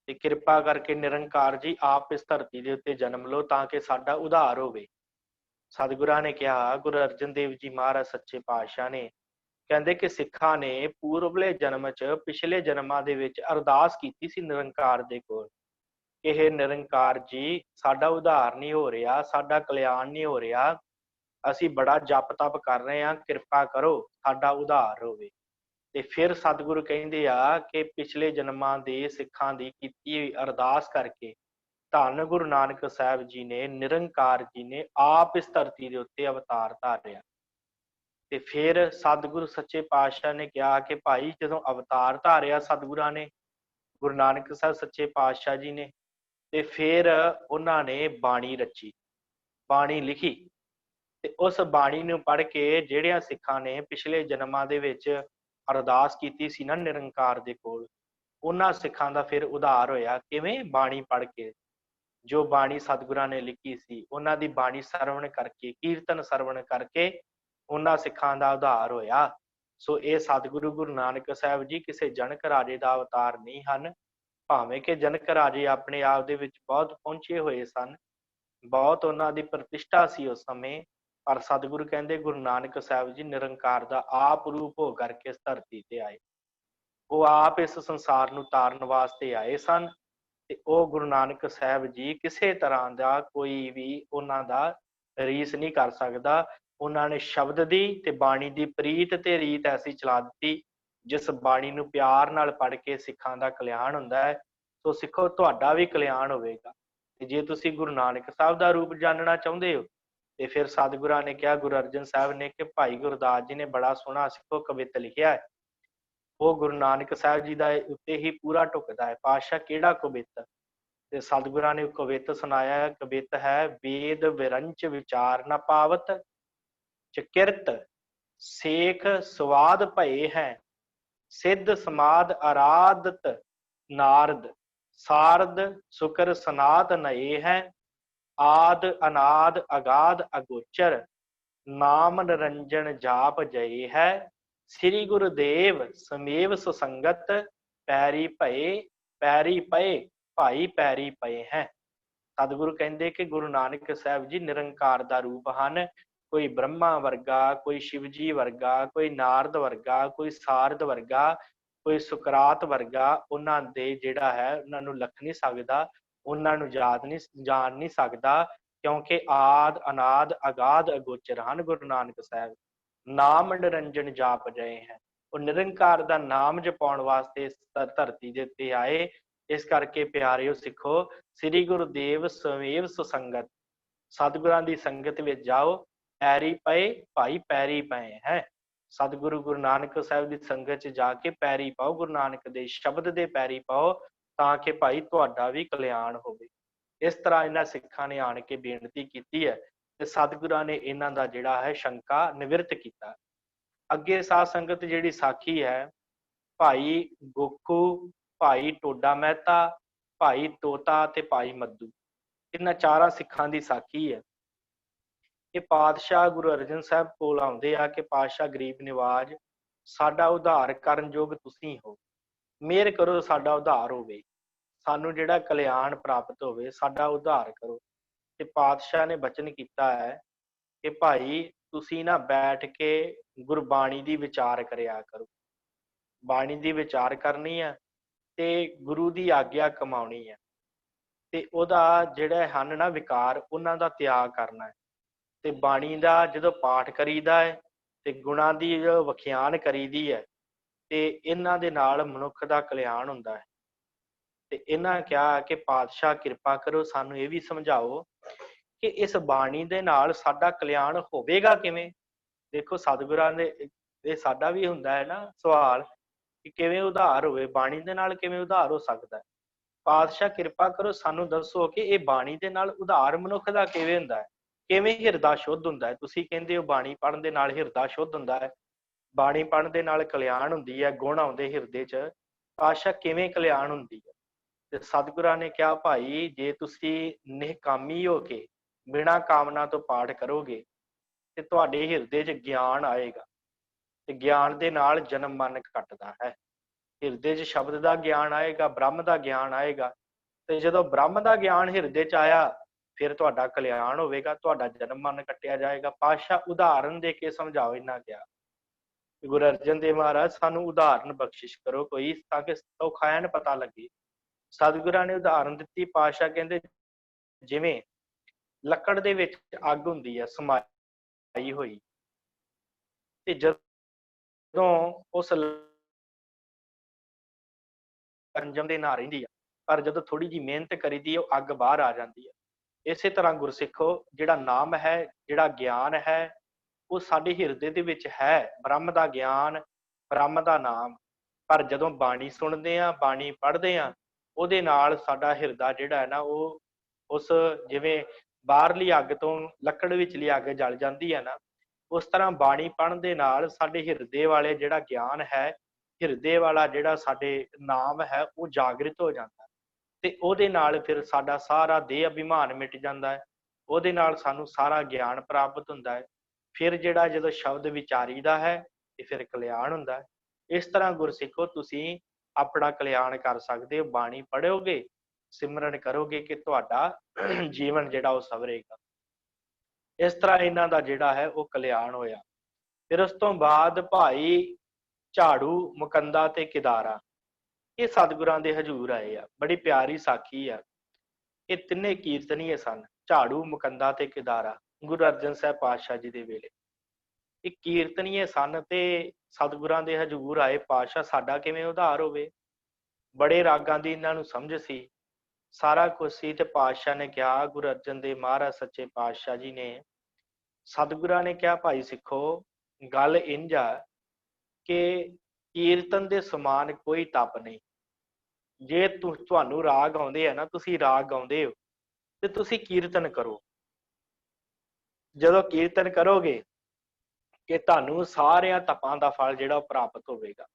ਤੇ ਕਿਰਪਾ ਕਰਕੇ ਨਿਰੰਕਾਰ ਜੀ ਆਪ ਇਸ ਧਰਤੀ ਦੇ ਉੱਤੇ ਜਨਮ ਲਓ ਤਾਂ ਕਿ ਸਾਡਾ ਉਧਾਰ ਹੋਵੇ। ਸਤਿਗੁਰਾਂ ਨੇ ਕਿਹਾ, ਗੁਰੂ ਅਰਜਨ ਦੇਵ ਜੀ ਮਹਾਰਾਜ ਸੱਚੇ ਪਾਤਸ਼ਾਹ ਨੇ ਕਹਿੰਦੇ ਕਿ ਸਿੱਖਾਂ ਨੇ ਪੂਰਬਲੇ ਜਨਮ 'ਚ, ਪਿਛਲੇ ਜਨਮਾਂ ਦੇ ਵਿੱਚ ਅਰਦਾਸ ਕੀਤੀ ਸੀ ਨਿਰੰਕਾਰ ਦੇ ਕੋਲ ਕਿ ਇਹ ਨਿਰੰਕਾਰ ਜੀ ਸਾਡਾ ਉਧਾਰ ਨਹੀਂ ਹੋ ਰਿਹਾ, ਸਾਡਾ ਕਲਿਆਣ ਨਹੀਂ ਹੋ ਰਿਹਾ, ਅਸੀਂ ਬੜਾ ਜਪ ਤਪ ਕਰ ਰਹੇ ਹਾਂ, ਕਿਰਪਾ ਕਰੋ ਸਾਡਾ ਉਧਾਰ ਹੋਵੇ। ਤੇ ਫਿਰ ਸਤਿਗੁਰੂ ਕਹਿੰਦੇ ਆ ਕਿ ਪਿਛਲੇ ਜਨਮਾਂ ਦੇ ਸਿੱਖਾਂ ਦੀ ਕੀਤੀ ਅਰਦਾਸ ਕਰਕੇ ਧੰਨ ਗੁਰੂ ਨਾਨਕ ਸਾਹਿਬ ਜੀ ਨੇ, ਨਿਰੰਕਾਰ ਜੀ ਨੇ ਆਪ ਇਸ ਧਰਤੀ ਦੇ ਉੱਤੇ ਅਵਤਾਰ ਧਾਰਿਆ। ਤੇ ਫਿਰ ਸਤਿਗੁਰੂ ਸੱਚੇ ਪਾਤਸ਼ਾਹ ਨੇ ਕਿਹਾ ਕਿ ਭਾਈ ਜਦੋਂ ਅਵਤਾਰ ਧਾਰਿਆ ਸਤਿਗੁਰਾਂ ਨੇ, ਗੁਰੂ ਨਾਨਕ ਸਾਹਿਬ ਸੱਚੇ ਪਾਤਸ਼ਾਹ ਜੀ ਨੇ, ਤੇ ਫਿਰ ਉਹਨਾਂ ਨੇ ਬਾਣੀ ਰਚੀ, ਬਾਣੀ ਲਿਖੀ। ਤੇ ਉਸ ਬਾਣੀ ਨੂੰ ਪੜ੍ਹ ਕੇ ਜਿਹੜਿਆਂ ਸਿੱਖਾਂ ਨੇ ਪਿਛਲੇ ਜਨਮਾਂ ਦੇ ਵਿੱਚ ਅਰਦਾਸ ਕੀਤੀ ਸੀ ਨਾ ਨਿਰੰਕਾਰ ਦੇ ਕੋਲ, ਉਹਨਾਂ ਸਿੱਖਾਂ ਦਾ ਫਿਰ ਉਧਾਰ ਹੋਇਆ। ਕਿਵੇਂ? ਬਾਣੀ ਪੜ੍ਹ ਕੇ। ਜੋ ਬਾਣੀ ਸਤਿਗੁਰਾਂ ਨੇ ਲਿਖੀ ਸੀ, ਉਹਨਾਂ ਦੀ ਬਾਣੀ ਸਰਵਣ ਕਰਕੇ, ਕੀਰਤਨ ਸਰਵਣ ਕਰਕੇ ਉਹਨਾਂ ਸਿੱਖਾਂ ਦਾ ਉਧਾਰ ਹੋਇਆ। ਸੋ ਇਹ ਸਤਿਗੁਰੂ ਗੁਰੂ ਨਾਨਕ ਸਾਹਿਬ ਜੀ ਕਿਸੇ ਜਨਕ ਰਾਜੇ ਦਾ ਅਵਤਾਰ ਨਹੀਂ ਹਨ। ਭਾਵੇਂ ਕਿ ਜਨਕ ਰਾਜੇ ਆਪਣੇ ਆਪ ਦੇ ਵਿੱਚ ਬਹੁਤ ਪਹੁੰਚੇ ਹੋਏ ਸਨ, ਬਹੁਤ ਉਹਨਾਂ ਦੀ ਪ੍ਰਤਿਸ਼ਠਾ ਸੀ ਉਸ ਸਮੇਂ, ਪਰ ਸਤਿਗੁਰੂ ਕਹਿੰਦੇ ਗੁਰੂ ਨਾਨਕ ਸਾਹਿਬ ਜੀ ਨਿਰੰਕਾਰ ਦਾ ਆਪ ਰੂਪ ਹੋ ਕਰਕੇ ਇਸ ਧਰਤੀ ਤੇ ਆਏ। ਉਹ ਆਪ ਇਸ ਸੰਸਾਰ ਨੂੰ ਤਾਰਨ ਵਾਸਤੇ ਆਏ ਸਨ। ਤੇ ਉਹ ਗੁਰੂ ਨਾਨਕ ਸਾਹਿਬ ਜੀ ਕਿਸੇ ਤਰ੍ਹਾਂ ਦਾ ਕੋਈ ਵੀ ਉਹਨਾਂ ਦਾ ਰੀਸ ਨਹੀਂ ਕਰ ਸਕਦਾ। ਉਹਨਾਂ ਨੇ ਸ਼ਬਦ ਦੀ ਤੇ ਬਾਣੀ ਦੀ ਪ੍ਰੀਤ ਤੇ ਰੀਤ ਐਸੀ ਚਲਾ ਦਿੱਤੀ, ਜਿਸ ਬਾਣੀ ਨੂੰ ਪਿਆਰ ਨਾਲ ਪੜ੍ਹ ਕੇ ਸਿੱਖਾਂ ਦਾ ਕਲਿਆਣ ਹੁੰਦਾ ਹੈ। ਸੋ ਸਿੱਖੋ, ਤੁਹਾਡਾ ਵੀ ਕਲਿਆਣ ਹੋਵੇਗਾ। ਤੇ ਜੇ ਤੁਸੀਂ ਗੁਰੂ ਨਾਨਕ ਸਾਹਿਬ ਦਾ ਰੂਪ ਜਾਣਨਾ ਚਾਹੁੰਦੇ ਹੋ ਤੇ ਫਿਰ ਸਤਿਗੁਰਾਂ ਨੇ ਕਿਹਾ, ਗੁਰੂ ਅਰਜਨ ਸਾਹਿਬ ਨੇ ਕਿ ਭਾਈ ਗੁਰਦਾਸ ਜੀ ਨੇ ਬੜਾ ਸੋਹਣਾ ਸਿੱਖੋ ਕਵਿਤ ਲਿਖਿਆ ਹੈ, ਉਹ ਗੁਰੂ ਨਾਨਕ ਸਾਹਿਬ ਜੀ ਦਾ ਉੱਤੇ ਹੀ ਪੂਰਾ ਢੁਕਦਾ ਹੈ। ਪਾਤਸ਼ਾਹ ਕਿਹੜਾ ਕਵਿਤ? ਤੇ ਸਤਿਗੁਰਾਂ ਨੇ ਕਵਿਤ ਸੁਣਾਇਆ। ਕਵਿਤ ਹੈ, ਵੇਦ ਵਿਰੰਚ ਵਿਚਾਰ ਨਾ ਪਾਵਤ, ਚਕਿਰਤ ਸੇਖ ਸਵਾਦ ਭਏ ਹੈ, ਸਿੱਧ ਸਮਾਦ ਅਰਾਧਤ ਨਾਰਦ, ਸਾਰਦ ਸੁਕਰ ਸਨਾਤ ਨਏ ਹੈ, ਆਦ ਅਨਾਦ ਅਗਾਧ ਅਗੋਚਰ, ਨਾਮ ਨਿਰੰਜਨ ਜਾਪ ਜਏ ਹੈ, ਸ੍ਰੀ ਗੁਰੁਦੇਵ ਸਮੇਵ ਸੁਸੰਗਤ, ਪੈਰੀ ਪਏ ਭਾਈ ਪੈਰੀ ਪਏ ਹੈ। ਸਤਿਗੁਰੂ ਕਹਿੰਦੇ ਕਿ ਗੁਰੂ ਨਾਨਕ ਸਾਹਿਬ ਜੀ ਨਿਰੰਕਾਰ ਦਾ ਰੂਪ ਹਨ। ਕੋਈ ਬ੍ਰਹਮਾ ਵਰਗਾ, ਕੋਈ ਸ਼ਿਵਜੀ ਵਰਗਾ, ਕੋਈ ਨਾਰਦ ਵਰਗਾ, ਕੋਈ ਸਾਰਦ ਵਰਗਾ, ਕੋਈ ਸੁਕਰਾਤ ਵਰਗਾ ਉਹਨਾਂ ਦੇ ਜਿਹੜਾ ਹੈ ਉਹਨਾਂ ਨੂੰ ਲੱਖ ਨਹੀਂ ਸਕਦਾ, ਉਹਨਾਂ ਨੂੰ ਜਾਣ ਨਹੀਂ ਸਕਦਾ, ਕਿਉਂਕਿ ਆਦ ਅਨਾਦ ਅਗਾਧ ਅਗੋਚਰ ਹਨ ਗੁਰੂ ਨਾਨਕ ਸਾਹਿਬ। ਨਾਮ ਨਿਰੰਜਨ ਜਾਪ ਜਏ ਹੈ, ਉਹ ਨਿਰੰਕਾਰ ਦਾ ਨਾਮ ਜਪਾਉਣ ਵਾਸਤੇ ਇਸ ਧਰਤੀ ਦੇ ਉੱਤੇ ਆਏ। ਇਸ ਕਰਕੇ ਪਿਆਰਿਓ ਸਿੱਖੋ, ਸ੍ਰੀ ਗੁਰੂਦੇਵ ਸਮੇਵ ਸੁਸੰਗਤ, ਸਤਿਗੁਰਾਂ ਦੀ ਸੰਗਤ ਵਿੱਚ ਜਾਓ, ਪੈਰੀ ਪਏ ਭਾਈ ਪੈਰੀ ਪਏ ਹੈ। ਸਤਿਗੁਰੂ ਗੁਰੂ ਨਾਨਕ ਸਾਹਿਬ ਦੀ ਸੰਗਤ 'ਚ ਜਾ ਕੇ ਪੈਰੀ ਪਾਓ, ਗੁਰੂ ਨਾਨਕ ਦੇ ਸ਼ਬਦ ਦੇ ਪੈਰੀ ਪਾਓ, ਤਾਂ ਕਿ ਭਾਈ ਤੁਹਾਡਾ ਵੀ ਕਲਿਆਣ ਹੋਵੇ। ਇਸ ਤਰ੍ਹਾਂ ਇਹਨਾਂ ਸਿੱਖਾਂ ਨੇ ਆਣ ਕੇ ਬੇਨਤੀ ਕੀਤੀ ਹੈ ਤੇ ਸਤਿਗੁਰਾਂ ਨੇ ਇਹਨਾਂ ਦਾ ਜਿਹੜਾ ਹੈ ਸ਼ੰਕਾ ਨਿਵਰਤ ਕੀਤਾ। ਅੱਗੇ ਸਾਧ ਸੰਗਤ ਜਿਹੜੀ ਸਾਖੀ ਹੈ, ਭਾਈ ਗੋਖੂ, ਭਾਈ ਟੋਡਾ ਮਹਿਤਾ, ਭਾਈ ਤੋਤਾ ਤੇ ਭਾਈ ਮੱਧੂ, ਇਹਨਾਂ ਚਾਰਾਂ ਸਿੱਖਾਂ ਦੀ ਸਾਖੀ ਹੈ। ਇਹ ਪਾਤਸ਼ਾਹ ਗੁਰੂ ਅਰਜਨ ਸਾਹਿਬ ਕੋਲ ਆਉਂਦੇ ਆ ਕਿ ਪਾਤਸ਼ਾਹ ਗਰੀਬ ਨਿਵਾਜ, ਸਾਡਾ ਉਧਾਰ ਕਰਨ ਯੋਗ ਤੁਸੀਂ ਹੋ, ਮਿਹਰ ਕਰੋ ਸਾਡਾ ਉਧਾਰ ਹੋਵੇ, ਸਾਨੂੰ ਜਿਹੜਾ ਕਲਿਆਣ ਪ੍ਰਾਪਤ ਹੋਵੇ, ਸਾਡਾ ਉਧਾਰ ਕਰੋ। ਤੇ ਪਾਤਸ਼ਾਹ ਨੇ ਬਚਨ ਕੀਤਾ ਹੈ ਕਿ ਭਾਈ ਤੁਸੀਂ ਨਾ ਬੈਠ ਕੇ ਗੁਰਬਾਣੀ ਦੀ ਵਿਚਾਰ ਕਰਿਆ ਕਰੋ, ਬਾਣੀ ਦੀ ਵਿਚਾਰ ਕਰਨੀ ਆ ਤੇ ਗੁਰੂ ਦੀ ਆਗਿਆ ਕਮਾਉਣੀ ਹੈ, ਤੇ ਉਹਦਾ ਜਿਹੜਾ ਹਨ ਨਾ ਵਿਕਾਰ, ਉਹਨਾਂ ਦਾ ਤਿਆਗ ਕਰਨਾ ਹੈ। ਤੇ ਬਾਣੀ ਦਾ ਜਦੋਂ ਪਾਠ ਕਰੀਦਾ ਹੈ ਤੇ ਗੁਣਾਂ ਦੀ ਵਖਿਆਨ ਕਰੀਦੀ ਹੈ, ਤੇ ਇਹਨਾਂ ਦੇ ਨਾਲ ਮਨੁੱਖ ਦਾ ਕਲਿਆਣ ਹੁੰਦਾ ਹੈ। ਤੇ ਇਹਨਾਂ ਕਿਹਾ ਕਿ ਪਾਤਸ਼ਾਹ ਕਿਰਪਾ ਕਰੋ, ਸਾਨੂੰ ਇਹ ਵੀ ਸਮਝਾਓ ਕਿ ਇਸ ਬਾਣੀ ਦੇ ਨਾਲ ਸਾਡਾ ਕਲਿਆਣ ਹੋਵੇਗਾ ਕਿਵੇਂ। ਦੇਖੋ ਸਤਿਗੁਰਾਂ ਦੇ ਇਹ ਸਾਡਾ ਵੀ ਹੁੰਦਾ ਹੈ ਨਾ ਸਵਾਲ ਕਿ ਕਿਵੇਂ ਉਧਾਰ ਹੋਵੇ, ਬਾਣੀ ਦੇ ਨਾਲ ਕਿਵੇਂ ਉਧਾਰ ਹੋ ਸਕਦਾ ਹੈ। ਪਾਤਸ਼ਾਹ ਕਿਰਪਾ ਕਰੋ, ਸਾਨੂੰ ਦੱਸੋ ਕਿ ਇਹ ਬਾਣੀ ਦੇ ਨਾਲ ਉਧਾਰ ਮਨੁੱਖ ਦਾ ਕਿਵੇਂ ਹੁੰਦਾ ਹੈ, ਕਿਵੇਂ ਹਿਰਦਾ ਸ਼ੁੱਧ ਹੁੰਦਾ ਹੈ। ਤੁਸੀਂ ਕਹਿੰਦੇ ਹੋ ਬਾਣੀ ਪੜ੍ਹਨ ਦੇ ਨਾਲ ਹਿਰਦਾ ਸ਼ੁੱਧ ਹੁੰਦਾ ਹੈ, ਬਾਣੀ ਪੜ੍ਹਨ ਦੇ ਨਾਲ ਕਲਿਆਣ ਹੁੰਦੀ ਹੈ, ਗੁਣ ਆਉਂਦੇ ਹਿਰਦੇ 'ਚ। ਪਾਤਸ਼ਾਹ ਕਿਵੇਂ ਕਲਿਆਣ ਹੁੰਦੀ ਹੈ। ਤੇ ਸਤਿਗੁਰਾਂ ਨੇ ਕਿਹਾ, ਭਾਈ ਜੇ ਤੁਸੀਂ ਨਿਹਕਾਮੀ ਹੋ ਕੇ ਬਿਨਾਂ ਕਾਮਨਾ ਤੋਂ ਪਾਠ ਕਰੋਗੇ ਤੇ ਤੁਹਾਡੇ ਹਿਰਦੇ 'ਚ ਗਿਆਨ ਆਏਗਾ, ਤੇ ਗਿਆਨ ਦੇ ਨਾਲ ਜਨਮ ਮਰਨ ਕੱਟਦਾ ਹੈ। ਹਿਰਦੇ 'ਚ ਸ਼ਬਦ ਦਾ ਗਿਆਨ ਆਏਗਾ, ਬ੍ਰਹਮ ਦਾ ਗਿਆਨ ਆਏਗਾ, ਤੇ ਜਦੋਂ ਬ੍ਰਹਮ ਦਾ ਗਿਆਨ ਹਿਰਦੇ 'ਚ ਆਇਆ ਫਿਰ ਤੁਹਾਡਾ ਕਲਿਆਣ ਹੋਵੇਗਾ, ਤੁਹਾਡਾ ਜਨਮ ਮਰਨ ਕੱਟਿਆ ਜਾਏਗਾ। ਪਾਤਸ਼ਾਹ ਉਦਾਹਰਨ ਦੇ ਕੇ ਸਮਝਾਓ, ਇਹਨਾਂ ਕਿਹਾ। ਗੁਰੂ ਅਰਜਨ ਦੇਵ ਮਹਾਰਾਜ ਸਾਨੂੰ ਉਦਾਹਰਨ ਬਖਸ਼ਿਸ਼ ਕਰੋ ਕੋਈ, ਤਾਂ ਕਿ ਸੌਖਾ ਐਨ ਪਤਾ ਲੱਗੇ। ਸਤਿਗੁਰਾਂ ਨੇ ਉਦਾਹਰਨ ਦਿੱਤੀ। ਪਾਤਸ਼ਾਹ ਕਹਿੰਦੇ, ਜਿਵੇਂ ਲੱਕੜ ਦੇ ਵਿੱਚ ਅੱਗ ਹੁੰਦੀ ਹੈ ਸਮਾਈ ਹੋਈ, ਤੇ ਜਦੋਂ ਉਸ ਅੰਜਮ ਦੇ ਨਾਲ ਰਹਿੰਦੀ ਆ, ਪਰ ਜਦੋਂ ਥੋੜੀ ਜਿਹੀ ਮਿਹਨਤ ਕਰੀਦੀ ਉਹ ਅੱਗ ਬਾਹਰ ਆ ਜਾਂਦੀ ਹੈ। ਇਸੇ ਤਰ੍ਹਾਂ ਗੁਰਸਿੱਖੋ, ਜਿਹੜਾ ਨਾਮ ਹੈ, ਜਿਹੜਾ ਗਿਆਨ ਹੈ, ਉਹ ਸਾਡੇ ਹਿਰਦੇ ਦੇ ਵਿੱਚ ਹੈ, ਬ੍ਰਹਮ ਦਾ ਗਿਆਨ, ਬ੍ਰਹਮ ਦਾ ਨਾਮ। ਪਰ ਜਦੋਂ ਬਾਣੀ ਸੁਣਦੇ ਆ, ਬਾਣੀ ਪੜ੍ਹਦੇ ਆ, ਉਹਦੇ ਨਾਲ ਸਾਡਾ ਹਿਰਦਾ ਜਿਹੜਾ ਹੈ ਨਾ, ਉਹ ਉਸ ਜਿਵੇਂ ਬਾਹਰਲੀ ਅੱਗ ਤੋਂ ਲੱਕੜ ਵਿਚਲੀ ਅੱਗ ਜਲ ਜਾਂਦੀ ਹੈ ਨਾ, ਉਸ ਤਰ੍ਹਾਂ ਬਾਣੀ ਪੜ੍ਹਨ ਦੇ ਨਾਲ ਸਾਡੇ ਹਿਰਦੇ ਵਾਲੇ ਜਿਹੜਾ ਗਿਆਨ ਹੈ, ਹਿਰਦੇ ਵਾਲਾ ਜਿਹੜਾ ਸਾਡੇ ਨਾਮ ਹੈ, ਉਹ ਜਾਗਰਿਤ ਹੋ ਜਾਂਦਾ, ਤੇ ਉਹਦੇ ਨਾਲ ਫਿਰ ਸਾਡਾ ਸਾਰਾ ਦੇਹ ਅਭਿਮਾਨ ਮਿਟ ਜਾਂਦਾ ਹੈ, ਉਹਦੇ ਨਾਲ ਸਾਨੂੰ ਸਾਰਾ ਗਿਆਨ ਪ੍ਰਾਪਤ ਹੁੰਦਾ ਹੈ। ਫਿਰ ਜਿਹੜਾ ਜਦੋਂ ਸ਼ਬਦ ਵਿਚਾਰੀਦਾ ਹੈ ਤੇ ਫਿਰ ਕਲਿਆਣ ਹੁੰਦਾ ਹੈ। ਇਸ ਤਰ੍ਹਾਂ ਗੁਰਸਿੱਖੋ, ਤੁਸੀਂ ਆਪਣਾ ਕਲਿਆਣ ਕਰ ਸਕਦੇ ਹੋ, ਬਾਣੀ ਪੜ੍ਹੋਗੇ, ਸਿਮਰਨ ਕਰੋਗੇ ਕਿ ਤੁਹਾਡਾ ਜੀਵਨ ਜਿਹੜਾ ਉਹ ਸਵਰੇਗਾ। ਇਸ ਤਰ੍ਹਾਂ ਇਹਨਾਂ ਦਾ ਜਿਹੜਾ ਹੈ ਉਹ ਕਲਿਆਣ ਹੋਇਆ। ਫਿਰ ਉਸ ਤੋਂ ਬਾਅਦ ਭਾਈ ਝਾੜੂ, ਮੁਕੰਦਾ ਤੇ ਕਿਦਾਰਾ, ਇਹ ਸਤਿਗੁਰਾਂ ਦੇ ਹਜ਼ੂਰ ਆਏ ਆ। ਬੜੀ ਪਿਆਰੀ ਸਾਖੀ ਆ। ਇਹ ਤਿੰਨੇ ਕੀਰਤਨੀਏ ਸਨ, ਝਾੜੂ, ਮੁਕੰਦਾ ਤੇ ਕਿਦਾਰਾ, ਗੁਰੂ ਅਰਜਨ ਸਾਹਿਬ ਪਾਤਸ਼ਾਹ ਜੀ ਦੇ ਵੇਲੇ ਇਹ ਕੀਰਤਨੀਏ ਸਨ ਤੇ ਸਤਿਗੁਰਾਂ ਦੇ ਹਜ਼ੂਰ ਆਏ। ਪਾਤਸ਼ਾਹ ਸਾਡਾ ਕਿਵੇਂ ਉਧਾਰ ਹੋਵੇ। ਬੜੇ ਰਾਗਾਂ ਦੀ ਇਹਨਾਂ ਨੂੰ ਸਮਝ ਸੀ, ਸਾਰਾ ਕੁਝ ਸੀ। ਤੇ ਪਾਤਸ਼ਾਹ ਨੇ ਕਿਹਾ, ਗੁਰੂ ਅਰਜਨ ਦੇਵ ਮਹਾਰਾਜ ਸੱਚੇ ਪਾਤਸ਼ਾਹ ਜੀ ਨੇ, ਸਤਿਗੁਰਾਂ ਨੇ ਕਿਹਾ, ਭਾਈ ਸਿੱਖੋ, ਗੱਲ ਇੰਝ ਆ ਕਿ ਕੀਰਤਨ ਦੇ ਸਮਾਨ ਕੋਈ ਤਪ ਨਹੀਂ। ਜੇ ਤੁਹਾਨੂੰ ਰਾਗ ਆਉਂਦੇ ਆ ਨਾ, ਤੁਸੀਂ ਰਾਗ ਗਾਉਂਦੇ ਹੋ ਤੇ ਤੁਸੀਂ ਕੀਰਤਨ ਕਰੋ। ਜਦੋਂ ਕੀਰਤਨ ਕਰੋਗੇ ਕਿ ਤੁਹਾਨੂੰ ਸਾਰਿਆਂ ਤਪਾਂ ਦਾ ਫਲ ਜਿਹੜਾ ਉਹ ਪ੍ਰਾਪਤ ਹੋਵੇਗਾ।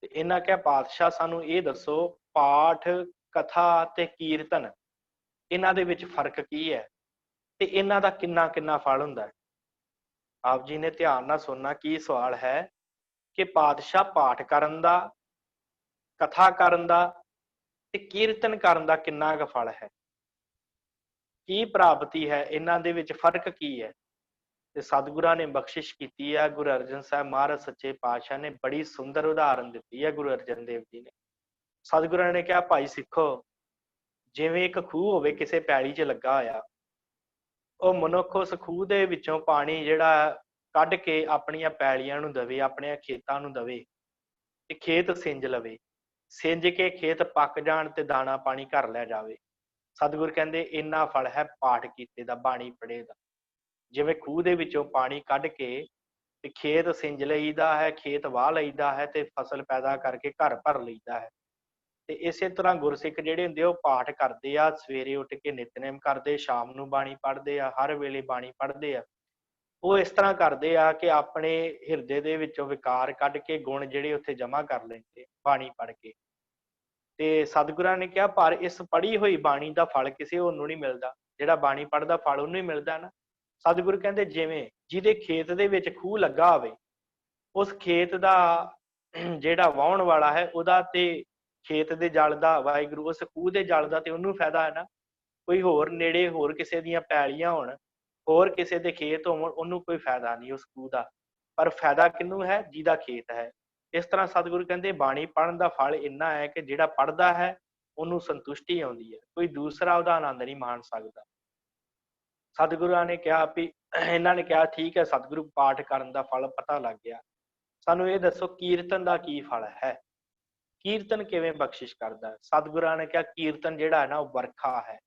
ਤੇ ਇਹਨਾਂ ਕਿਹਾ ਪਾਤਸ਼ਾਹ ਸਾਨੂੰ ਇਹ ਦੱਸੋ, ਪਾਠ, ਕਥਾ ਤੇ ਕੀਰਤਨ, ਇਹਨਾਂ ਦੇ ਵਿੱਚ ਫਰਕ ਕੀ ਹੈ ਤੇ ਇਹਨਾਂ ਦਾ ਕਿੰਨਾ ਕਿੰਨਾ ਫਲ ਹੁੰਦਾ ਹੈ। ਆਪ ਜੀ ਨੇ ਧਿਆਨ ਨਾਲ ਸੁਣਨਾ ਕੀ ਸਵਾਲ ਹੈ ਕਿ ਪਾਤਸ਼ਾਹ ਪਾਠ ਕਰਨ ਦਾ, ਕਥਾ ਕਰਨ ਦਾ ਤੇ ਕੀਰਤਨ ਕਰਨ ਦਾ ਕਿੰਨਾ ਕੁ ਫਲ ਹੈ, ਕੀ ਪ੍ਰਾਪਤੀ ਹੈ, ਇਹਨਾਂ ਦੇ ਵਿੱਚ ਫਰਕ ਕੀ ਹੈ। ਤੇ ਸਤਿਗੁਰਾਂ ਨੇ ਬਖਸ਼ਿਸ਼ ਕੀਤੀ ਹੈ। ਗੁਰੂ ਅਰਜਨ ਸਾਹਿਬ ਮਹਾਰਾਜ ਸੱਚੇ ਪਾਤਸ਼ਾਹ ਨੇ ਬੜੀ ਸੁੰਦਰ ਉਦਾਹਰਨ ਦਿੱਤੀ ਹੈ। ਗੁਰੂ ਅਰਜਨ ਦੇਵ ਜੀ ਨੇ, ਸਤਿਗੁਰਾਂ ਨੇ ਕਿਹਾ ਭਾਈ ਸਿੱਖੋ, ਜਿਵੇਂ ਇੱਕ ਖੂਹ ਹੋਵੇ ਕਿਸੇ ਪੈਲੀ 'ਚ ਲੱਗਾ ਹੋਇਆ, ਉਹ ਮਨੁੱਖ ਉਸ ਖੂਹ ਦੇ ਵਿੱਚੋਂ ਪਾਣੀ ਜਿਹੜਾ ਕੱਢ ਕੇ ਆਪਣੀਆਂ ਪੈਲੀਆਂ ਨੂੰ ਦਵੇ, ਆਪਣੇ ਖੇਤਾਂ ਨੂੰ ਦਵੇ ਤੇ ਖੇਤ ਸਿੰਜ ਲਵੇ, ਸਿੰਜ ਕੇ ਖੇਤ ਪੱਕ ਜਾਣ ਤੇ ਦਾਣਾ ਪਾਣੀ ਘਰ ਲੈ ਜਾਵੇ। ਸਤਿਗੁਰ ਕਹਿੰਦੇ ਇੰਨਾ ਫਲ ਹੈ ਪਾਠ ਕੀਤੇ ਦਾ, ਬਾਣੀ ਪੜ੍ਹੇ ਦਾ। ਜਿਵੇਂ ਖੂਹ ਦੇ ਵਿੱਚੋਂ ਪਾਣੀ ਕੱਢ ਕੇ ਤੇ ਖੇਤ ਸਿੰਜ ਲਈਦਾ ਹੈ, ਖੇਤ ਵਾਹ ਲਈਦਾ ਹੈ ਤੇ ਫਸਲ ਪੈਦਾ ਕਰਕੇ ਘਰ ਭਰ ਲਈਦਾ ਹੈ। ਤੇ ਇਸੇ ਤਰ੍ਹਾਂ ਗੁਰਸਿੱਖ ਜਿਹੜੇ ਹੁੰਦੇ ਉਹ ਪਾਠ ਕਰਦੇ ਆ, ਸਵੇਰੇ ਉੱਠ ਕੇ ਨਿਤਨੇਮ ਕਰਦੇ, ਸ਼ਾਮ ਨੂੰ ਬਾਣੀ ਪੜ੍ਹਦੇ ਆ, ਹਰ ਵੇਲੇ ਬਾਣੀ ਪੜ੍ਹਦੇ ਆ। ਉਹ ਇਸ ਤਰ੍ਹਾਂ ਕਰਦੇ ਆ ਕਿ ਆਪਣੇ ਹਿਰਦੇ ਦੇ ਵਿੱਚੋਂ ਵਿਕਾਰ ਕੱਢ ਕੇ ਗੁਣ ਜਿਹੜੇ ਉੱਥੇ ਜਮਾ ਕਰ ਲੈਂਦੇ ਬਾਣੀ ਪੜ੍ਹ ਕੇ। ਤੇ ਸਤਿਗੁਰਾਂ ਨੇ ਕਿਹਾ ਪਰ ਇਸ ਪੜ੍ਹੀ ਹੋਈ ਬਾਣੀ ਦਾ ਫਲ ਕਿਸੇ ਹੋਰ ਨੂੰ ਨਹੀਂ ਮਿਲਦਾ, ਜਿਹੜਾ ਬਾਣੀ ਪੜ੍ਹਦਾ ਫਲ ਉਹਨੂੰ ਹੀ ਮਿਲਦਾ ਨਾ। ਸਤਿਗੁਰੂ ਕਹਿੰਦੇ ਜਿਵੇਂ ਜਿਹਦੇ ਖੇਤ ਦੇ ਵਿੱਚ ਖੂਹ ਲੱਗਾ ਹੋਵੇ, ਉਸ ਖੇਤ ਦਾ ਜਿਹੜਾ ਵਾਹੁਣ ਵਾਲਾ ਹੈ ਉਹਦਾ ਤੇ ਖੇਤ ਦੇ ਜਲ ਦਾ, ਵਾਹਿਗੁਰੂ ਉਸ ਖੂਹ ਦੇ ਜਲ ਦਾ ਤੇ ਉਹਨੂੰ ਫਾਇਦਾ ਹੈ ਨਾ। ਕੋਈ ਹੋਰ ਨੇੜੇ ਹੋਰ ਕਿਸੇ ਦੀਆਂ ਪੈਲੀਆਂ ਹੋਣ, ਹੋਰ ਕਿਸੇ ਦੇ ਖੇਤ ਹੋਣ, ਉਹਨੂੰ ਕੋਈ ਫਾਇਦਾ ਨਹੀਂ ਉਸ ਖੂਹ ਦਾ, ਪਰ ਫਾਇਦਾ ਕਿਹਨੂੰ ਹੈ, ਜਿਹਦਾ ਖੇਤ ਹੈ। ਇਸ ਤਰ੍ਹਾਂ ਸਤਿਗੁਰੂ ਕਹਿੰਦੇ ਬਾਣੀ ਪੜ੍ਹਨ ਦਾ ਫਲ ਇੰਨਾ ਹੈ ਕਿ ਜਿਹੜਾ ਪੜ੍ਹਦਾ ਹੈ ਉਹਨੂੰ ਸੰਤੁਸ਼ਟੀ ਆਉਂਦੀ ਹੈ, ਕੋਈ ਦੂਸਰਾ ਉਹਦਾ ਆਨੰਦ ਨਹੀਂ ਮਾਣ ਸਕਦਾ। ਸਤਿਗੁਰਾਂ ਨੇ ਕਿਹਾ ਵੀ, ਇਹਨਾਂ ਨੇ ਕਿਹਾ ਠੀਕ ਹੈ ਸਤਿਗੁਰੂ, ਪਾਠ ਕਰਨ ਦਾ ਫਲ ਪਤਾ ਲੱਗ ਗਿਆ, ਸਾਨੂੰ ਇਹ ਦੱਸੋ ਕੀਰਤਨ ਦਾ ਕੀ ਫਲ ਹੈ, ਕੀਰਤਨ ਕਿਵੇਂ ਬਖਸ਼ਿਸ਼ ਕਰਦਾ ਹੈ। ਸਤਿਗੁਰਾਂ ਨੇ ਕਿਹਾ ਕੀਰਤਨ ਜਿਹੜਾ ਹੈ ਨਾ ਉਹ ਵਰਖਾ ਹੈ।